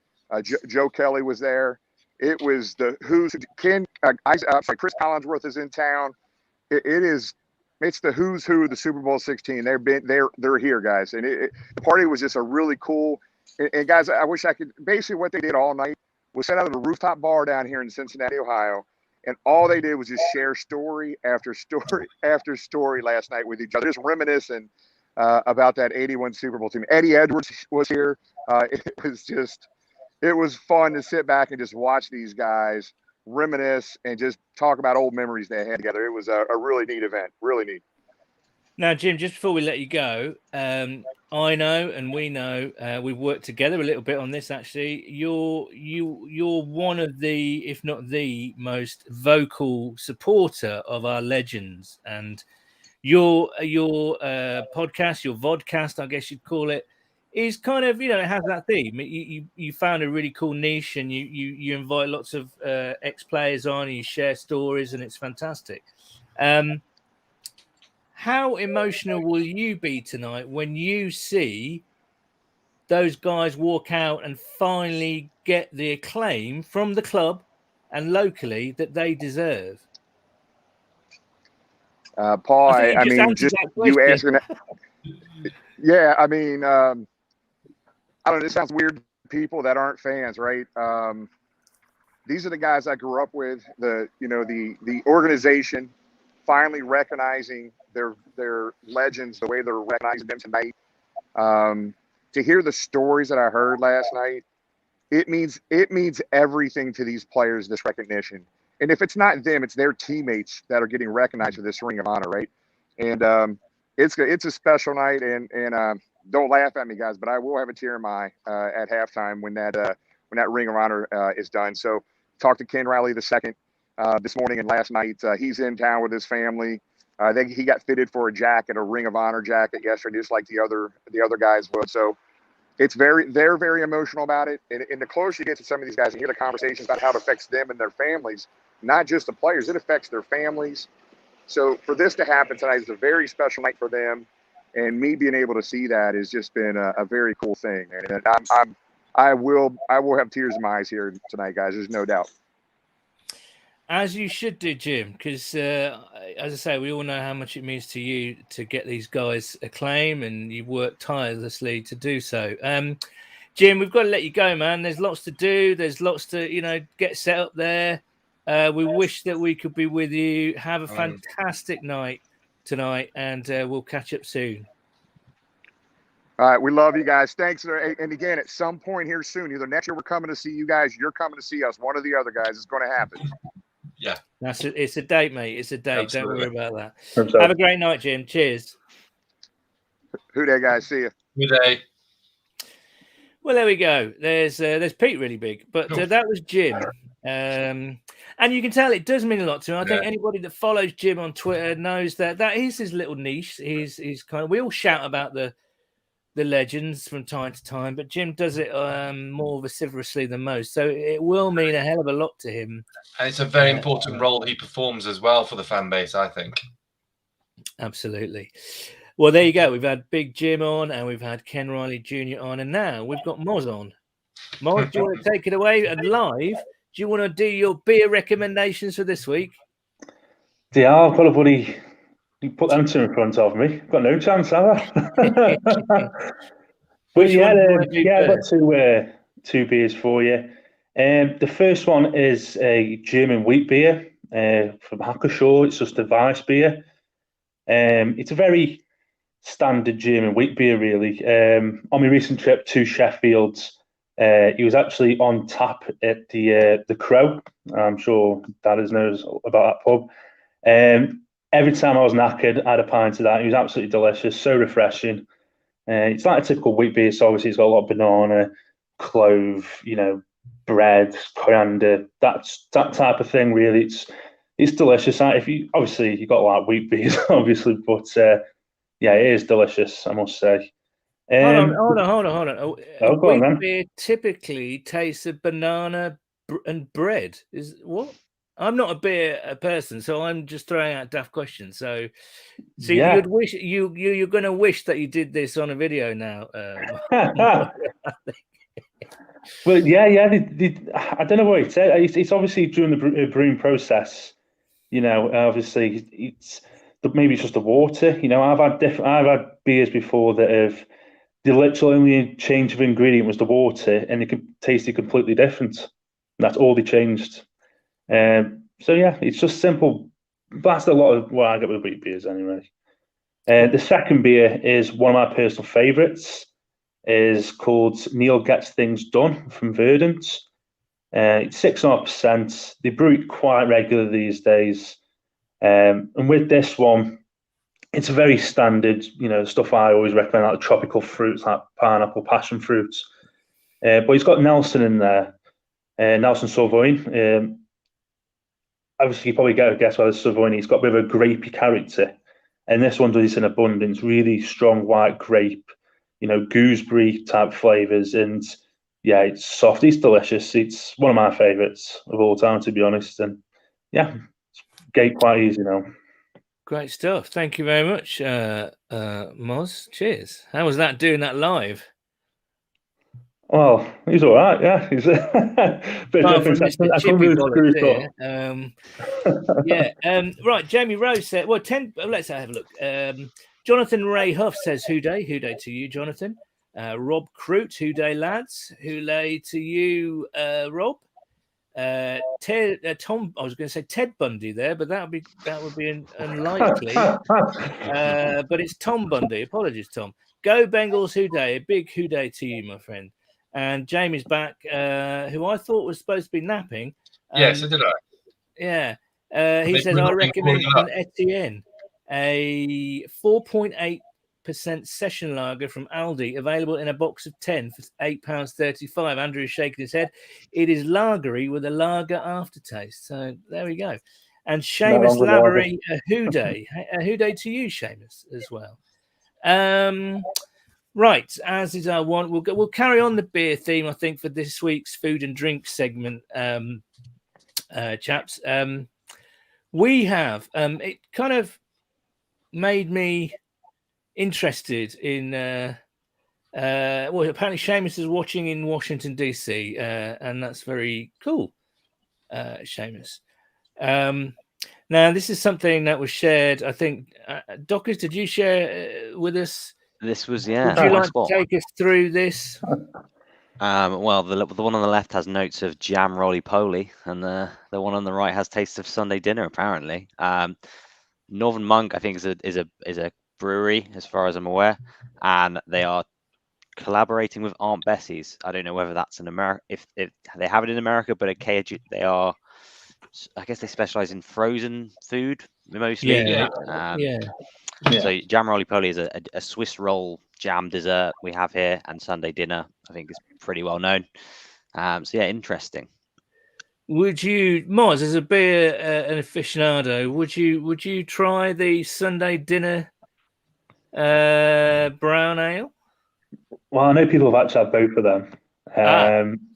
Joe Kelly was there. It was the who's Chris Collinsworth is in town. It's the who's who of the Super Bowl 16. They're here, guys, and the party was just a really cool. And guys, I wish I could. Basically, what they did all night was set out at a rooftop bar down here in Cincinnati, Ohio, and all they did was just share story after story after story last night with each other, just reminiscing about that '81 Super Bowl team. Eddie Edwards was here. It was fun to sit back and just watch these guys reminisce and just talk about old memories they had together. It was a really neat event, really neat. Now, Jim, just before we let you go, I know and we know we've worked together a little bit on this. Actually, you're one of the, if not the most vocal supporter of our legends, and your podcast, your vodcast, I guess you'd call it, is kind of, it has that theme. You found a really cool niche, and you invite lots of ex-players on, and you share stories, and it's fantastic. How emotional will you be tonight when you see those guys walk out and finally get the acclaim from the club and locally that they deserve? Paul, I mean, just you asking that. Yeah, I mean, I don't know. This sounds weird to people that aren't fans, right? These are the guys I grew up with. The organization finally recognizing their legends the way they're recognizing them tonight. To hear the stories that I heard last night, it means everything to these players, this recognition. And if it's not them, it's their teammates that are getting recognized for this Ring of Honor, right? And it's a special night. And don't laugh at me, guys, but I will have a tear in my eye at halftime when that Ring of Honor is done. So talked to Ken Riley II this morning and last night. He's in town with his family. He got fitted for a Ring of Honor jacket yesterday, just like the other guys would. So they're very emotional about it. And the closer you get to some of these guys and hear the conversations about how it affects them and their families, not just the players, it affects their families. So for this to happen tonight is a very special night for them. And me being able to see that has just been a very cool thing. And I will have tears in my eyes here tonight, guys. There's no doubt. As you should do, Jim, because as I say, we all know how much it means to you to get these guys acclaim, and you work tirelessly to do so. Jim, we've got to let you go, man. There's lots to do. There's lots to, get set up there. We wish that we could be with you. Have a fantastic night tonight, and we'll catch up soon. All right, we love you guys. Thanks. And again, at some point here soon, either next year we're coming to see you guys, you're coming to see us. One or the other, guys. It's going to happen. Yeah, It's a date, mate. It's a date. Absolutely. Don't worry about that. Have a great night, Jim. Cheers. Who day, guys? See you. Good day. Well, there we go. There's Pete, really big, but that was Jim. And you can tell it does mean a lot to him. I think anybody that follows Jim on Twitter knows that is his little niche. He's kind of, we all shout about the legends from time to time, but Jim does it more vociferously than most. So it will mean a hell of a lot to him. And it's a very important role he performs as well for the fan base, I think. Absolutely. Well, there you go. We've had Big Jim on, and we've had Ken Riley Jr. on, and now we've got Moz on. Moz, do you want to take it away and live? Do you want to do your beer recommendations for this week? Yeah, I've got a buddy. You put them two in front of me. Got no chance, have I? But I've got two beers for you. The first one is a German wheat beer from Hackeshaw. It's just a Weiss beer. It's a very standard German wheat beer, really. On my recent trip to Sheffield, he was actually on tap at the Crow. I'm sure Dad knows about that pub. every time I was knackered, I had a pint of that. It was absolutely delicious, so refreshing. It's like a typical wheat beer, so obviously it's got a lot of banana, clove, bread, coriander, that type of thing. Really, it's delicious. If you got like wheat beers, obviously, but yeah, it is delicious, I must say. Hold on. A go on, wheat then. beer typically tastes of banana and bread. Is what? I'm not a beer person, so I'm just throwing out daft questions. So Yeah. you'd wish you're going to wish that you did this on a video now. But yeah, I don't know what it's. It's obviously during the brewing process. Obviously maybe it's just the water. I've had beers before that have the literal only change of ingredient was the water, and it tasted completely different. That's all they changed. So yeah, it's just simple. That's a lot of what I get with wheat beers anyway. The second beer is one of my personal favourites. Is called Neil Gets Things Done from Verdant. It's 6.5%. They brew it quite regularly these days. And with this one, it's a very standard, stuff I always recommend, like tropical fruits like pineapple, passion fruits. But he's got Nelson in there, Nelson Sauvignon. Obviously, you probably get a guess why the Sauvignon. He's got a bit of a grapey character. And this one does this in abundance, really strong white grape, gooseberry type flavors. And yeah, it's soft. It's delicious. It's one of my favorites of all time, to be honest. And yeah, it's quite easy now. Great stuff. Thank you very much, Moz. Cheers. How was that doing that live? Well, he's all right. Yeah, he's a bit different. I couldn't really screw it up. Yeah. Right. Jamie Rose said, "Well, 10. Let's have a look." Jonathan Ray Huff says, "Who day to you, Jonathan." Rob Crute, who day, lads. Who lay to you, Rob. Tom, I was going to say Ted Bundy there, but that would be unlikely. But it's Tom Bundy. Apologies, Tom. Go Bengals, who day. A big who day to you, my friend. And Jamie's back, who I thought was supposed to be napping. Yes, so did I. Yeah. He says, I recommend an Etienne, a 4.8% session lager from Aldi, available in a box of 10 for £8.35. Andrew is shaking his head. It is lagery with a lager aftertaste. So there we go. And Seamus Lavery, a who day to you, Seamus, as well. Right, as is our one, we'll carry on the beer theme, I think, for this week's food and drink segment, chaps. We have it kind of made me interested in. Well, apparently Seamus is watching in Washington DC, and that's very cool, Seamus. Now, this is something that was shared. I think, Dockers, did you share with us? This was, yeah. Would you like to take us through this? Well, the one on the left has notes of jam roly-poly, and the one on the right has taste of Sunday dinner, apparently. Northern Monk, I think, is a brewery, as far as I'm aware, and they are collaborating with Aunt Bessie's. I don't know whether that's in America, if they have it in America, but they are, I guess they specialize in frozen food mostly. Yeah. So jam roly-poly is a Swiss roll jam dessert we have here, and Sunday dinner, I think, is pretty well known. So yeah, interesting. Would you, Moz, as a beer an aficionado, would you try the Sunday dinner brown ale? Well, I know people have actually had both of them.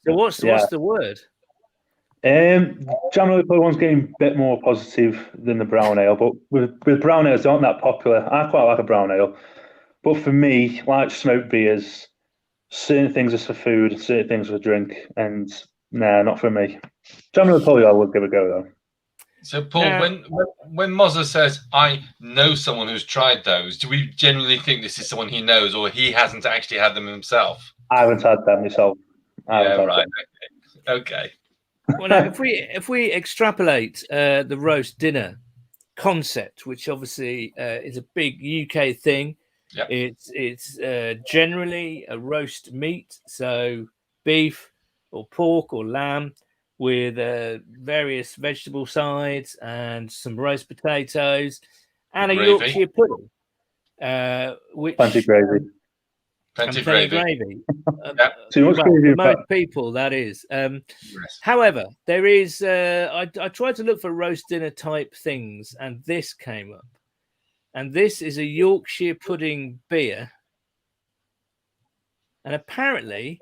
So what's the word? Jam roly-poly one's getting a bit more positive than the brown ale, but with brown ales, they aren't that popular. I quite like a brown ale, but for me, like smoked beers, certain things are for food, certain things for drink, and nah, not for me. Jam roly-poly, I would give a go though. So, Paul, when Mozza says, "I know someone who's tried those," do we generally think this is someone he knows, or he hasn't actually had them himself? I haven't had them myself. Yeah, right. Okay. Well, now, if we extrapolate the roast dinner concept, which obviously is a big UK thing, yep. It's generally a roast meat, so beef or pork or lamb with various vegetable sides and some roast potatoes and a Gravy. Yorkshire pudding, which Plenty gravy. Plenty and of gravy. Too much Well, gravy, for most Pat. people, that is. Yes. However, there is. I tried to look for roast dinner type things, and this came up. And this is a Yorkshire pudding beer. And apparently,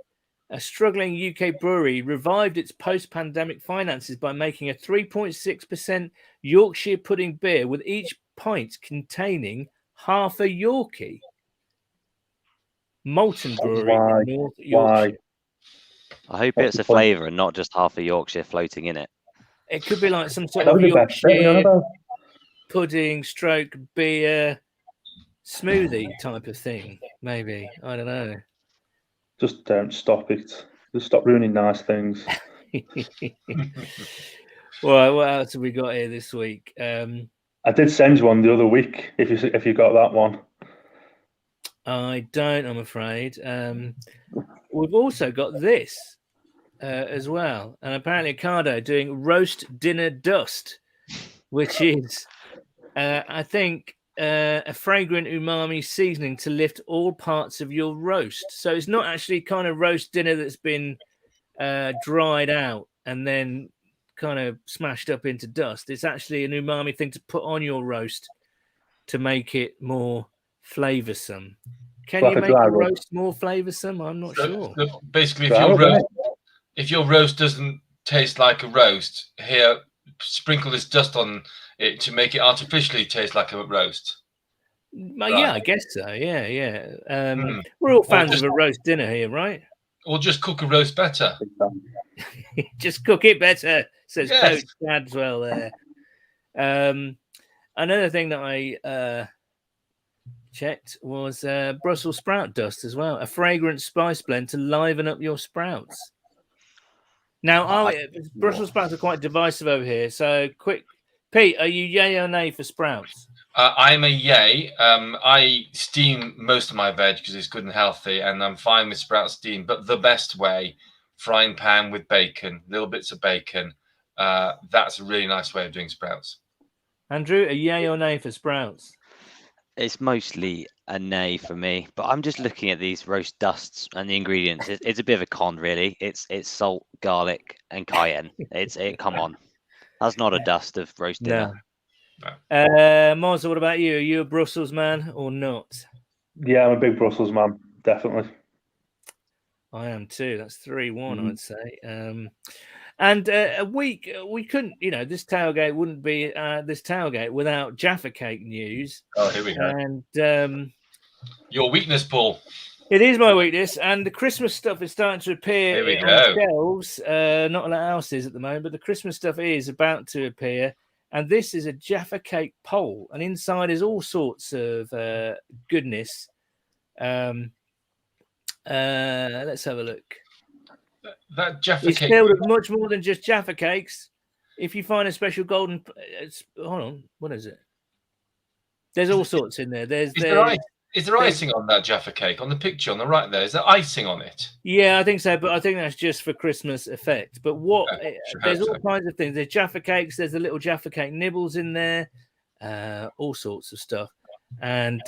a struggling UK brewery revived its post-pandemic finances by making a 3.6% Yorkshire pudding beer, with each pint containing half a Yorkie. Malton Brewery Why? in North Yorkshire. I hope What's it's the a point? flavour and not just half a Yorkshire floating in it. It could be like some sort That of was the best bit, Yorkshire about. pudding stroke beer smoothie type of thing. Maybe. I don't know. Just don't stop it. Just stop ruining nice things. Well, what else have we got here this week? I did send you one the other week. If you got that one. I don't, I'm afraid. We've also got this as well. And apparently Cardo doing roast dinner dust, which is, I think, a fragrant umami seasoning to lift all parts of your roast. So it's not actually kind of roast dinner that's been dried out and then kind of smashed up into dust. It's actually an umami thing to put on your roast to make it more flavoursome. Can Like you a make dry a rub. roast more flavoursome? I'm not sure. So basically, Dry rub, innit? if your roast doesn't taste like a roast, here sprinkle this dust on it to make it artificially taste like a roast. Well, yeah, I guess so. Yeah, yeah. We're all Or fans just- of a roast dinner here, right? Or just cook a roast better. Just cook it better, says Yes. Coach Cadswell there. Another thing that I checked was Brussels sprout dust as well, a fragrant spice blend to liven up your sprouts. Now, Brussels sprouts are quite divisive over here. So, quick, Pete, are you yay or nay for sprouts? I'm a yay. I steam most of my veg because it's good and healthy, and I'm fine with sprout steam. But the best way, frying pan with bacon, little bits of bacon. That's a really nice way of doing sprouts. Andrew, a yay or nay for sprouts? It's mostly a nay for me, but I'm just looking at these roast dusts and the ingredients. It's a bit of a con, really. It's salt, garlic, and cayenne. Come on, that's not a dust of roast dinner. Marza, what about you? Are you a Brussels man or not? Yeah, I'm a big Brussels man, definitely. I am too. That's 3-1, I'd say. And we couldn't, this tailgate wouldn't be this tailgate without Jaffa Cake news. Oh, here we go. And your weakness, Paul. It is my weakness, and the Christmas stuff is starting to appear Here we on go. shelves. Not a lot else is at the moment, but the Christmas stuff is about to appear. And this is a Jaffa Cake pole, and inside is all sorts of goodness. Let's have a look. That Jaffa It's Cake. filled with much more than just Jaffa Cakes. If you find a special golden, hold on, what is it? There's all sorts in there. Is there icing on that Jaffa Cake on the picture on the right there? Is there icing on it? Yeah, I think so, but I think that's just for Christmas effect. But there's all so. kinds of things. There's Jaffa Cakes. There's the little Jaffa Cake nibbles in there. All sorts of stuff. And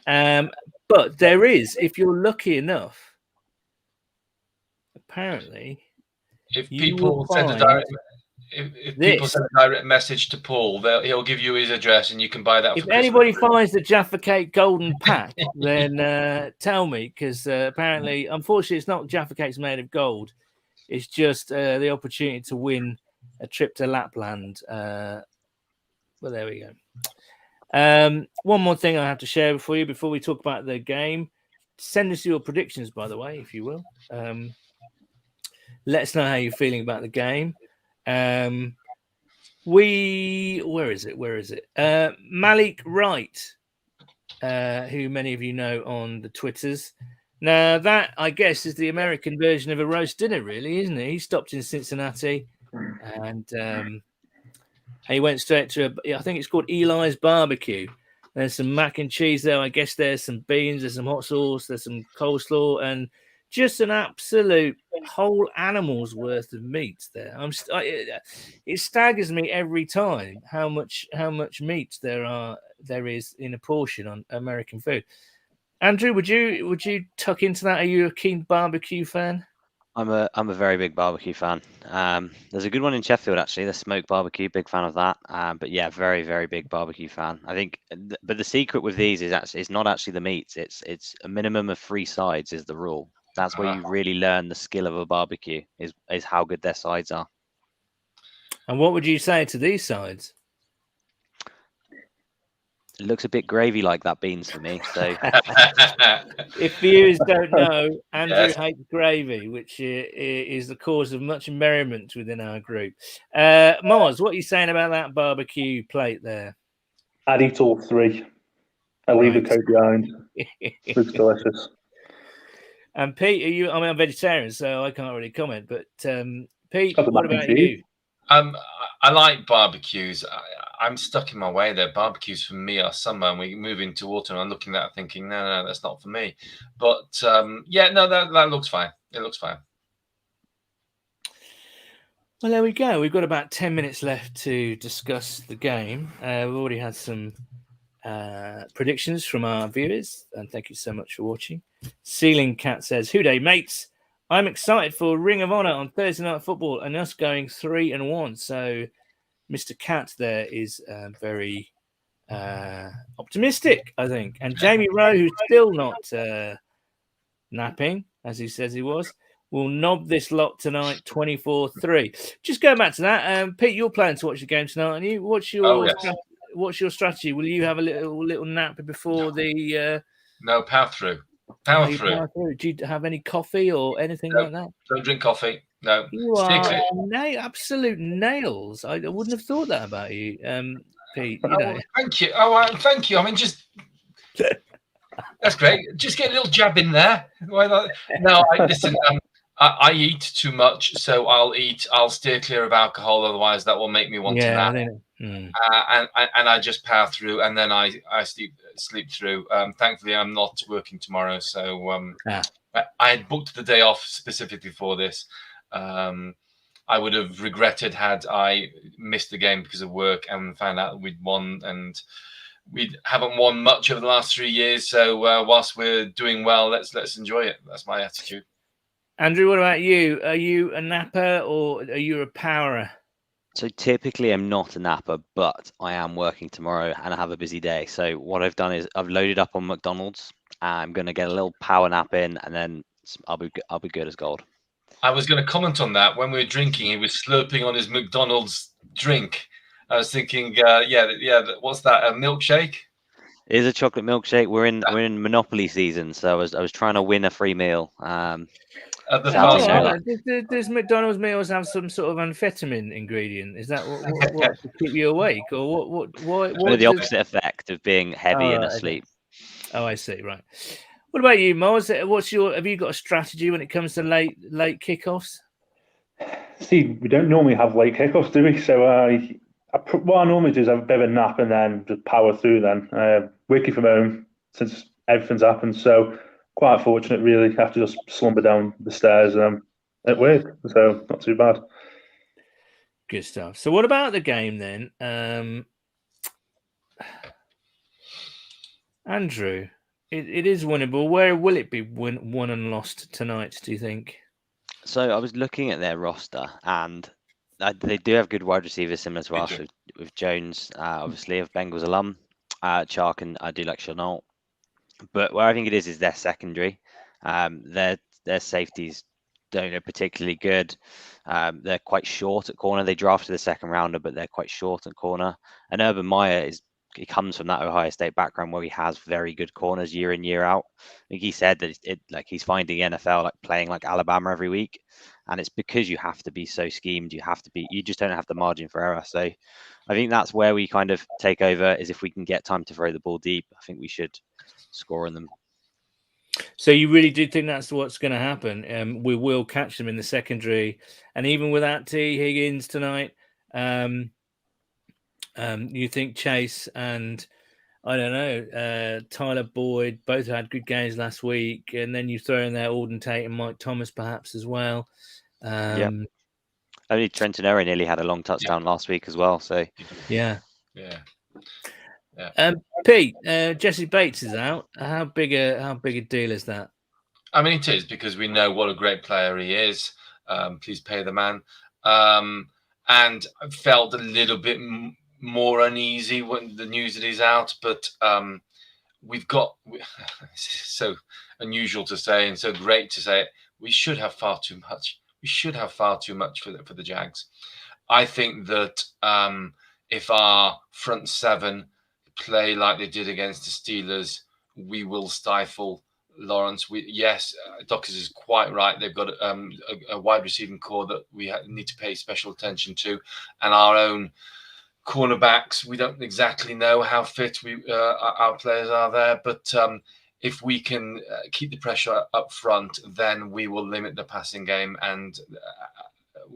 but there is, if you're lucky enough, apparently, if people send a direct message to Paul, he'll give you his address and you can buy that. If anybody finds the Jaffa Cake golden pack, then tell me, because apparently, unfortunately, it's not Jaffa Cakes made of gold. It's just the opportunity to win a trip to Lapland. Well, there we go. One more thing I have to share for you before we talk about the game. Send us your predictions, by the way, if you will. Let us know how you're feeling about the game. Where is it? Malik Wright, who many of you know on the Twitters. Now that, I guess, is the American version of a roast dinner, really, isn't it? He stopped in Cincinnati and he went straight to I think it's called Eli's Barbecue. There's some mac and cheese there. I guess there's some beans, there's some hot sauce, there's some coleslaw, and just an absolute whole animal's worth of meat there. It staggers me every time how much meat there is in a portion on American food. Andrew, would you tuck into that? Are you a keen barbecue fan? I'm a very big barbecue fan. There's a good one in Sheffield actually, the smoked barbecue. Big fan of that. But yeah, very very big barbecue fan. I think, but the secret with these is actually it's not actually the meats. It's a minimum of 3 sides is the rule. That's where you really learn the skill of a barbecue is how good their sides are. And what would you say to these sides? It looks a bit gravy like that beans for me. So if viewers don't know, Andrew Yes. hates gravy, which is the cause of much merriment within our group. Mars, what are you saying about that barbecue plate there? I'd eat all 3. I leave the coat behind. Looks delicious. And Pete, I'm a vegetarian, so I can't really comment. But Pete, Got the what mac and about cheese. you? I like barbecues. I'm stuck in my way there. Barbecues for me are summer, and we move into autumn. I'm looking at that thinking, no, that's not for me. But yeah, no, that looks fine. It looks fine. Well, there we go. We've got about 10 minutes left to discuss the game. We've already had some predictions from our viewers, and thank you so much for watching. Ceiling Cat says, "Who day, mates? I'm excited for Ring of Honor on Thursday Night Football and us going 3-1." So Mr. Cat there is very optimistic, I think. And Jamie Rowe, who's still not napping, as he says he was, will knob this lot tonight 24-3. Just going back to that, Pete, you're planning to watch the game tonight, aren't you? What's your strategy? Will you have a little nap before the No, power through. Power through. Do you have any coffee or anything like that? Don't drink coffee. No. You are absolute nails. I wouldn't have thought that about you, Pete. You know. Thank you. Thank you. I mean, just that's great. Just get a little jab in there. Why not? No, listen. I eat too much, so I'll steer clear of alcohol. Otherwise, that will make me want to nap. And I just power through, and then I sleep through. Thankfully, I'm not working tomorrow, so I had booked the day off specifically for this. I would have regretted had I missed the game because of work and found out we'd won, and we haven't won much over the last 3 years. So whilst we're doing well, let's enjoy it. That's my attitude. Andrew, what about you? Are you a napper or are you a powerer? So typically I'm not a napper, but I am working tomorrow and I have a busy day. So what I've done is I've loaded up on McDonald's. I'm going to get a little power nap in, and then I'll be good as gold. I was going to comment on that. When we were drinking, he was slurping on his McDonald's drink. I was thinking, what's that? A milkshake? It is a chocolate milkshake. We're in Monopoly season, so I was trying to win a free meal. Does McDonald's meals have some sort of amphetamine ingredient? Is that what to keep you awake, or what? The opposite effect of being heavy and asleep. Oh, I see. Right. What about you, Moz? Have you got a strategy when it comes to late kickoffs? See, we don't normally have late kickoffs, do we? So what I normally do is have a bit of a nap and then just power through. Then working from home since everything's happened, so quite fortunate, really. I have to just slumber down the stairs at work, so not too bad. Good stuff. So, what about the game then, Andrew? It is winnable. Where will it be won and lost tonight, do you think? So I was looking at their roster, and they do have good wide receivers similar to us, with Jones, obviously, of Bengals alum, Chark, and I do like Chenault. But where I think it is their secondary. Their safeties don't look particularly good. They're quite short at corner. They drafted the second rounder, but they're quite short at corner. And Urban Meyer he comes from that Ohio State background where he has very good corners year in, year out. I think he said that he's finding the NFL like playing like Alabama every week, and it's because you have to be so schemed. You just don't have the margin for error. So I think that's where we kind of take over, is if we can get time to throw the ball deep, I think we should score on them. So you really do think that's what's going to happen? We will catch them in the secondary, and even without T. Higgins tonight, you think Chase and I don't know. Tyler Boyd both had good games last week, and then you throw in there Alden Tate and Mike Thomas perhaps as well. Only Trenton Error nearly had a long touchdown last week as well. So yeah. Yeah. Pete, Jesse Bates is out. How big a deal is that? I mean, it is, because we know what a great player he is. Please pay the man. And I felt a little bit more uneasy when the news that he's out, but we've got so unusual to say and so great to say it. We should have far too much. We should have far too much for the Jags. I think that if our front seven play like they did against the Steelers, we will stifle Lawrence. Dockers is quite right. They've got a wide receiving core that we need to pay special attention to, and our own cornerbacks. We don't exactly know how fit our players are there, but if we can keep the pressure up front, then we will limit the passing game, and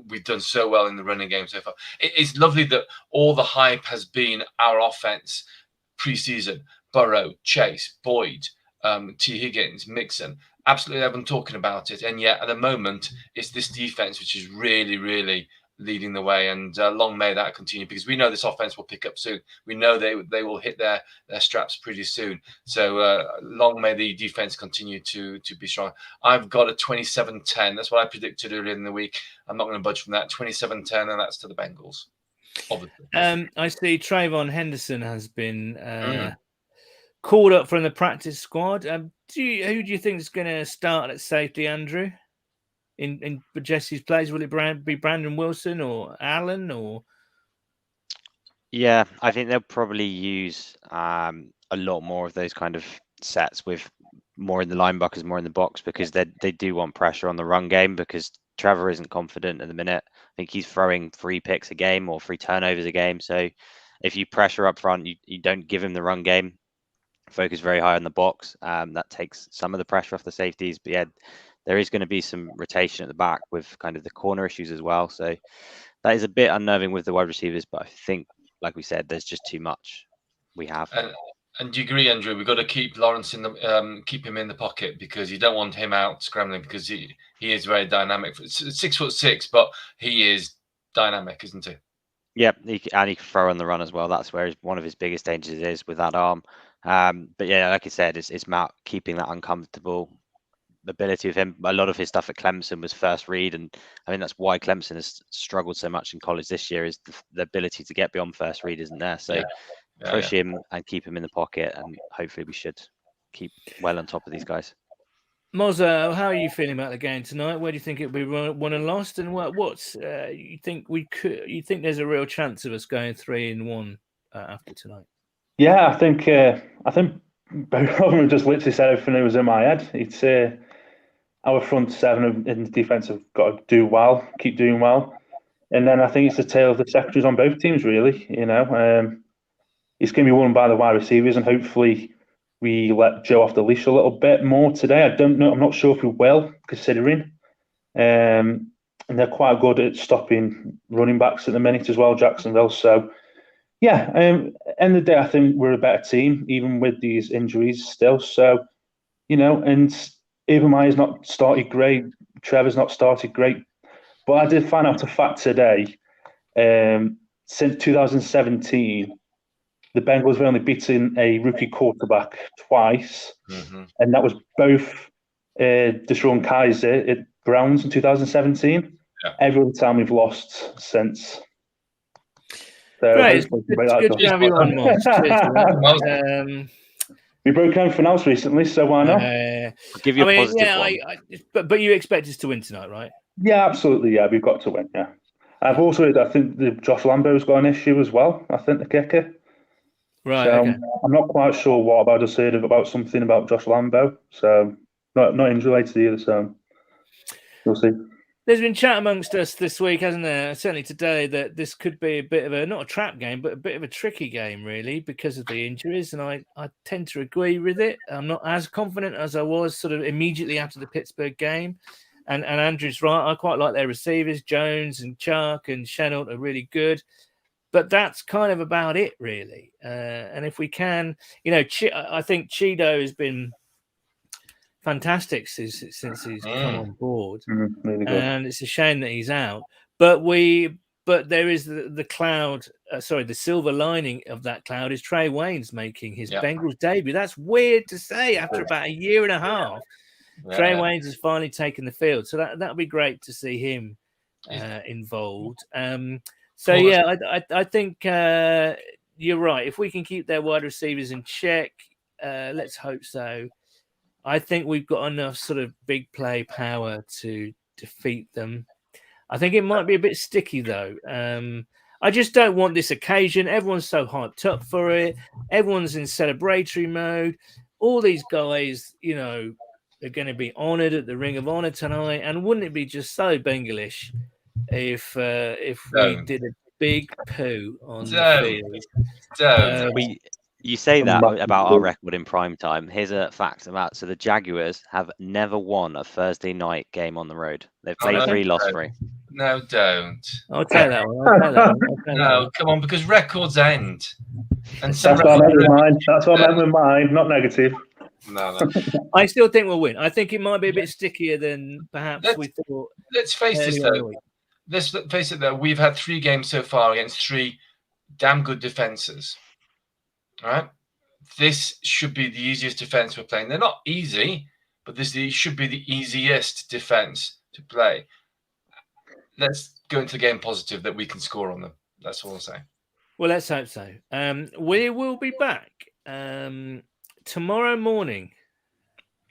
we've done so well in the running game so far. It's lovely that all the hype has been our offense preseason. Burrow, Chase, Boyd, T. Higgins, Mixon, absolutely everyone talking about it. And yet at the moment, it's this defense which is really, really leading the way. And long may that continue, because we know this offense will pick up soon. We know they will hit their straps pretty soon. So long may the defense continue to be strong. I've got a 27-10. That's what I predicted earlier in the week. I'm not going to budge from that. 27-10, and that's to the Bengals. Obviously. I see Trayvon Henderson has been called up from the practice squad. Who do you think is going to start at safety, Andrew? In Jesse's plays, will it be Brandon Wilson or Allen or? Yeah, I think they'll probably use a lot more of those kind of sets with more in the linebackers, more in the box, because they do want pressure on the run game, because Trevor isn't confident at the minute. I think he's throwing 3 picks a game or 3 turnovers a game. So if you pressure up front, you don't give him the run game, focus very high on the box. That takes some of the pressure off the safeties. But yeah, there is going to be some rotation at the back with kind of the corner issues as well. So that is a bit unnerving with the wide receivers. But I think, like we said, there's just too much we have. And do you agree, Andrew? We've got to keep Lawrence keep him in the pocket, because you don't want him out scrambling, because he is very dynamic. 6'6", but he is dynamic, isn't he? Yeah, he can throw on the run as well. That's where one of his biggest dangers is, with that arm. But yeah, like I said, it's Matt keeping that uncomfortable ability of him. A lot of his stuff at Clemson was first read, and I mean that's why Clemson has struggled so much in college this year, is the ability to get beyond first read isn't there. So push him and keep him in the pocket, and hopefully we should keep well on top of these guys. Moza, how are you feeling about the game tonight? Where do you think it'll be won and lost? And what's you think we could? You think there's a real chance of us going 3-1 after tonight? Yeah, I think both of them just literally said everything that was in my head. It's our front seven in the defense have got to do well, keep doing well, and then I think it's the tale of the secondaries on both teams. Really, it's going to be won by the wide receivers, and hopefully we let Joe off the leash a little bit more today. I don't know. I'm not sure if we will, considering. And they're quite good at stopping running backs at the minute as well, Jacksonville. So, yeah, end of the day, I think we're a better team, even with these injuries still. So, and Urban Meyer's not started great. Trevor's not started great. But I did find out a fact today. Since 2017, the Bengals have only beaten a rookie quarterback twice, and that was both Deshaun Kaiser at Browns in 2017. Yeah. Every time we've lost since. So great. It's good to have you on, Moss. We broke everything else recently, so why not? I'll give you a positive one. But you expect us to win tonight, right? Yeah, absolutely. Yeah, we've got to win. Yeah, I've also heard, I think Josh Lambo's got an issue as well. I think the kicker. Right. So okay. I'm not quite sure what, but I just heard about something about Josh Lambo. So not injury related either. So we'll see. There's been chat amongst us this week, hasn't there? Certainly today, that this could be a bit of not a trap game, but a bit of a tricky game, really, because of the injuries. And I tend to agree with it. I'm not as confident as I was sort of immediately after the Pittsburgh game. And Andrew's right. I quite like their receivers. Jones and Chark and Chenault are really good. but that's kind of about it, really. And if we can, I think Cheeto has been fantastic since he's come on board, really good. and it's a shame that he's out. But there is the cloud. The silver lining of that cloud is Trey Waynes making his Bengals debut. That's weird to say after about a year and a half. Yeah. Trey Waynes has finally taken the field, so that'll be great to see him involved. I think you're right. If we can keep their wide receivers in check, let's hope so. I think we've got enough sort of big play power to defeat them. I think it might be a bit sticky, though. I just don't want this occasion. Everyone's so hyped up for it. Everyone's in celebratory mode. All these guys, are going to be honoured at the Ring of Honor tonight. And wouldn't it be just so Bengalish if we did a big poo on the field? You say that about our record in prime time. Here's a fact about the Jaguars have never won a Thursday night game on the road. They've played 3, lost 3. No, don't. I'll tell that one. No, come on, because records end. And that's what I meant with mine. That's what I meant with mine, not negative. No. I still think we'll win. I think it might be a bit stickier than perhaps we thought. Let's face this, though. Let's face it, though. We've had 3 games so far against 3 damn good defenses. All right, this should be the easiest defense we're playing. They're not easy, but this should be the easiest defense to play. Let's go into the game positive that we can score on them. That's all I'll say. Well, let's hope so. We will be back tomorrow morning.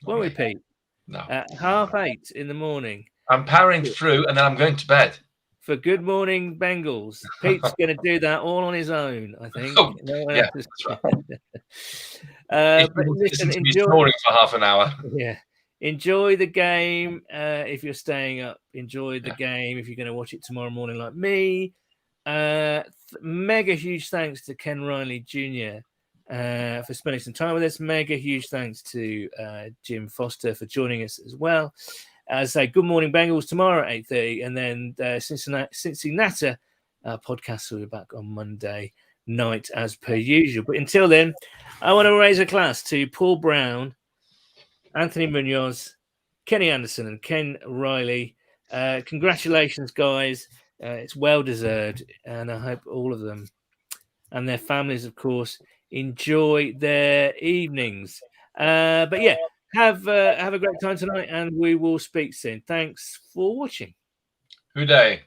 Won't we, Pete? No. At 8:30 in the morning. I'm powering through, and then I'm going to bed. For Good Morning Bengals. Pete's going to do that all on his own, I think. Oh, yeah, that's right. But listen, enjoy snoring for half an hour. Yeah, enjoy the game. If you're staying up, enjoy the game. If you're going to watch it tomorrow morning, like me, mega huge thanks to Ken Riley Jr. For spending some time with us. Mega huge thanks to Jim Foster for joining us as well. As I say, Good Morning Bengals tomorrow at 8:30, and then Cincinnati podcast will be back on Monday night as per usual. But until then, I want to raise a glass to Paul Brown, Anthony Munoz, Kenny Anderson, and Ken Riley. Congratulations, guys. It's well deserved, and I hope all of them and their families, of course, enjoy their evenings. But yeah. Have a great time tonight, and we will speak soon. Thanks for watching. Hooday.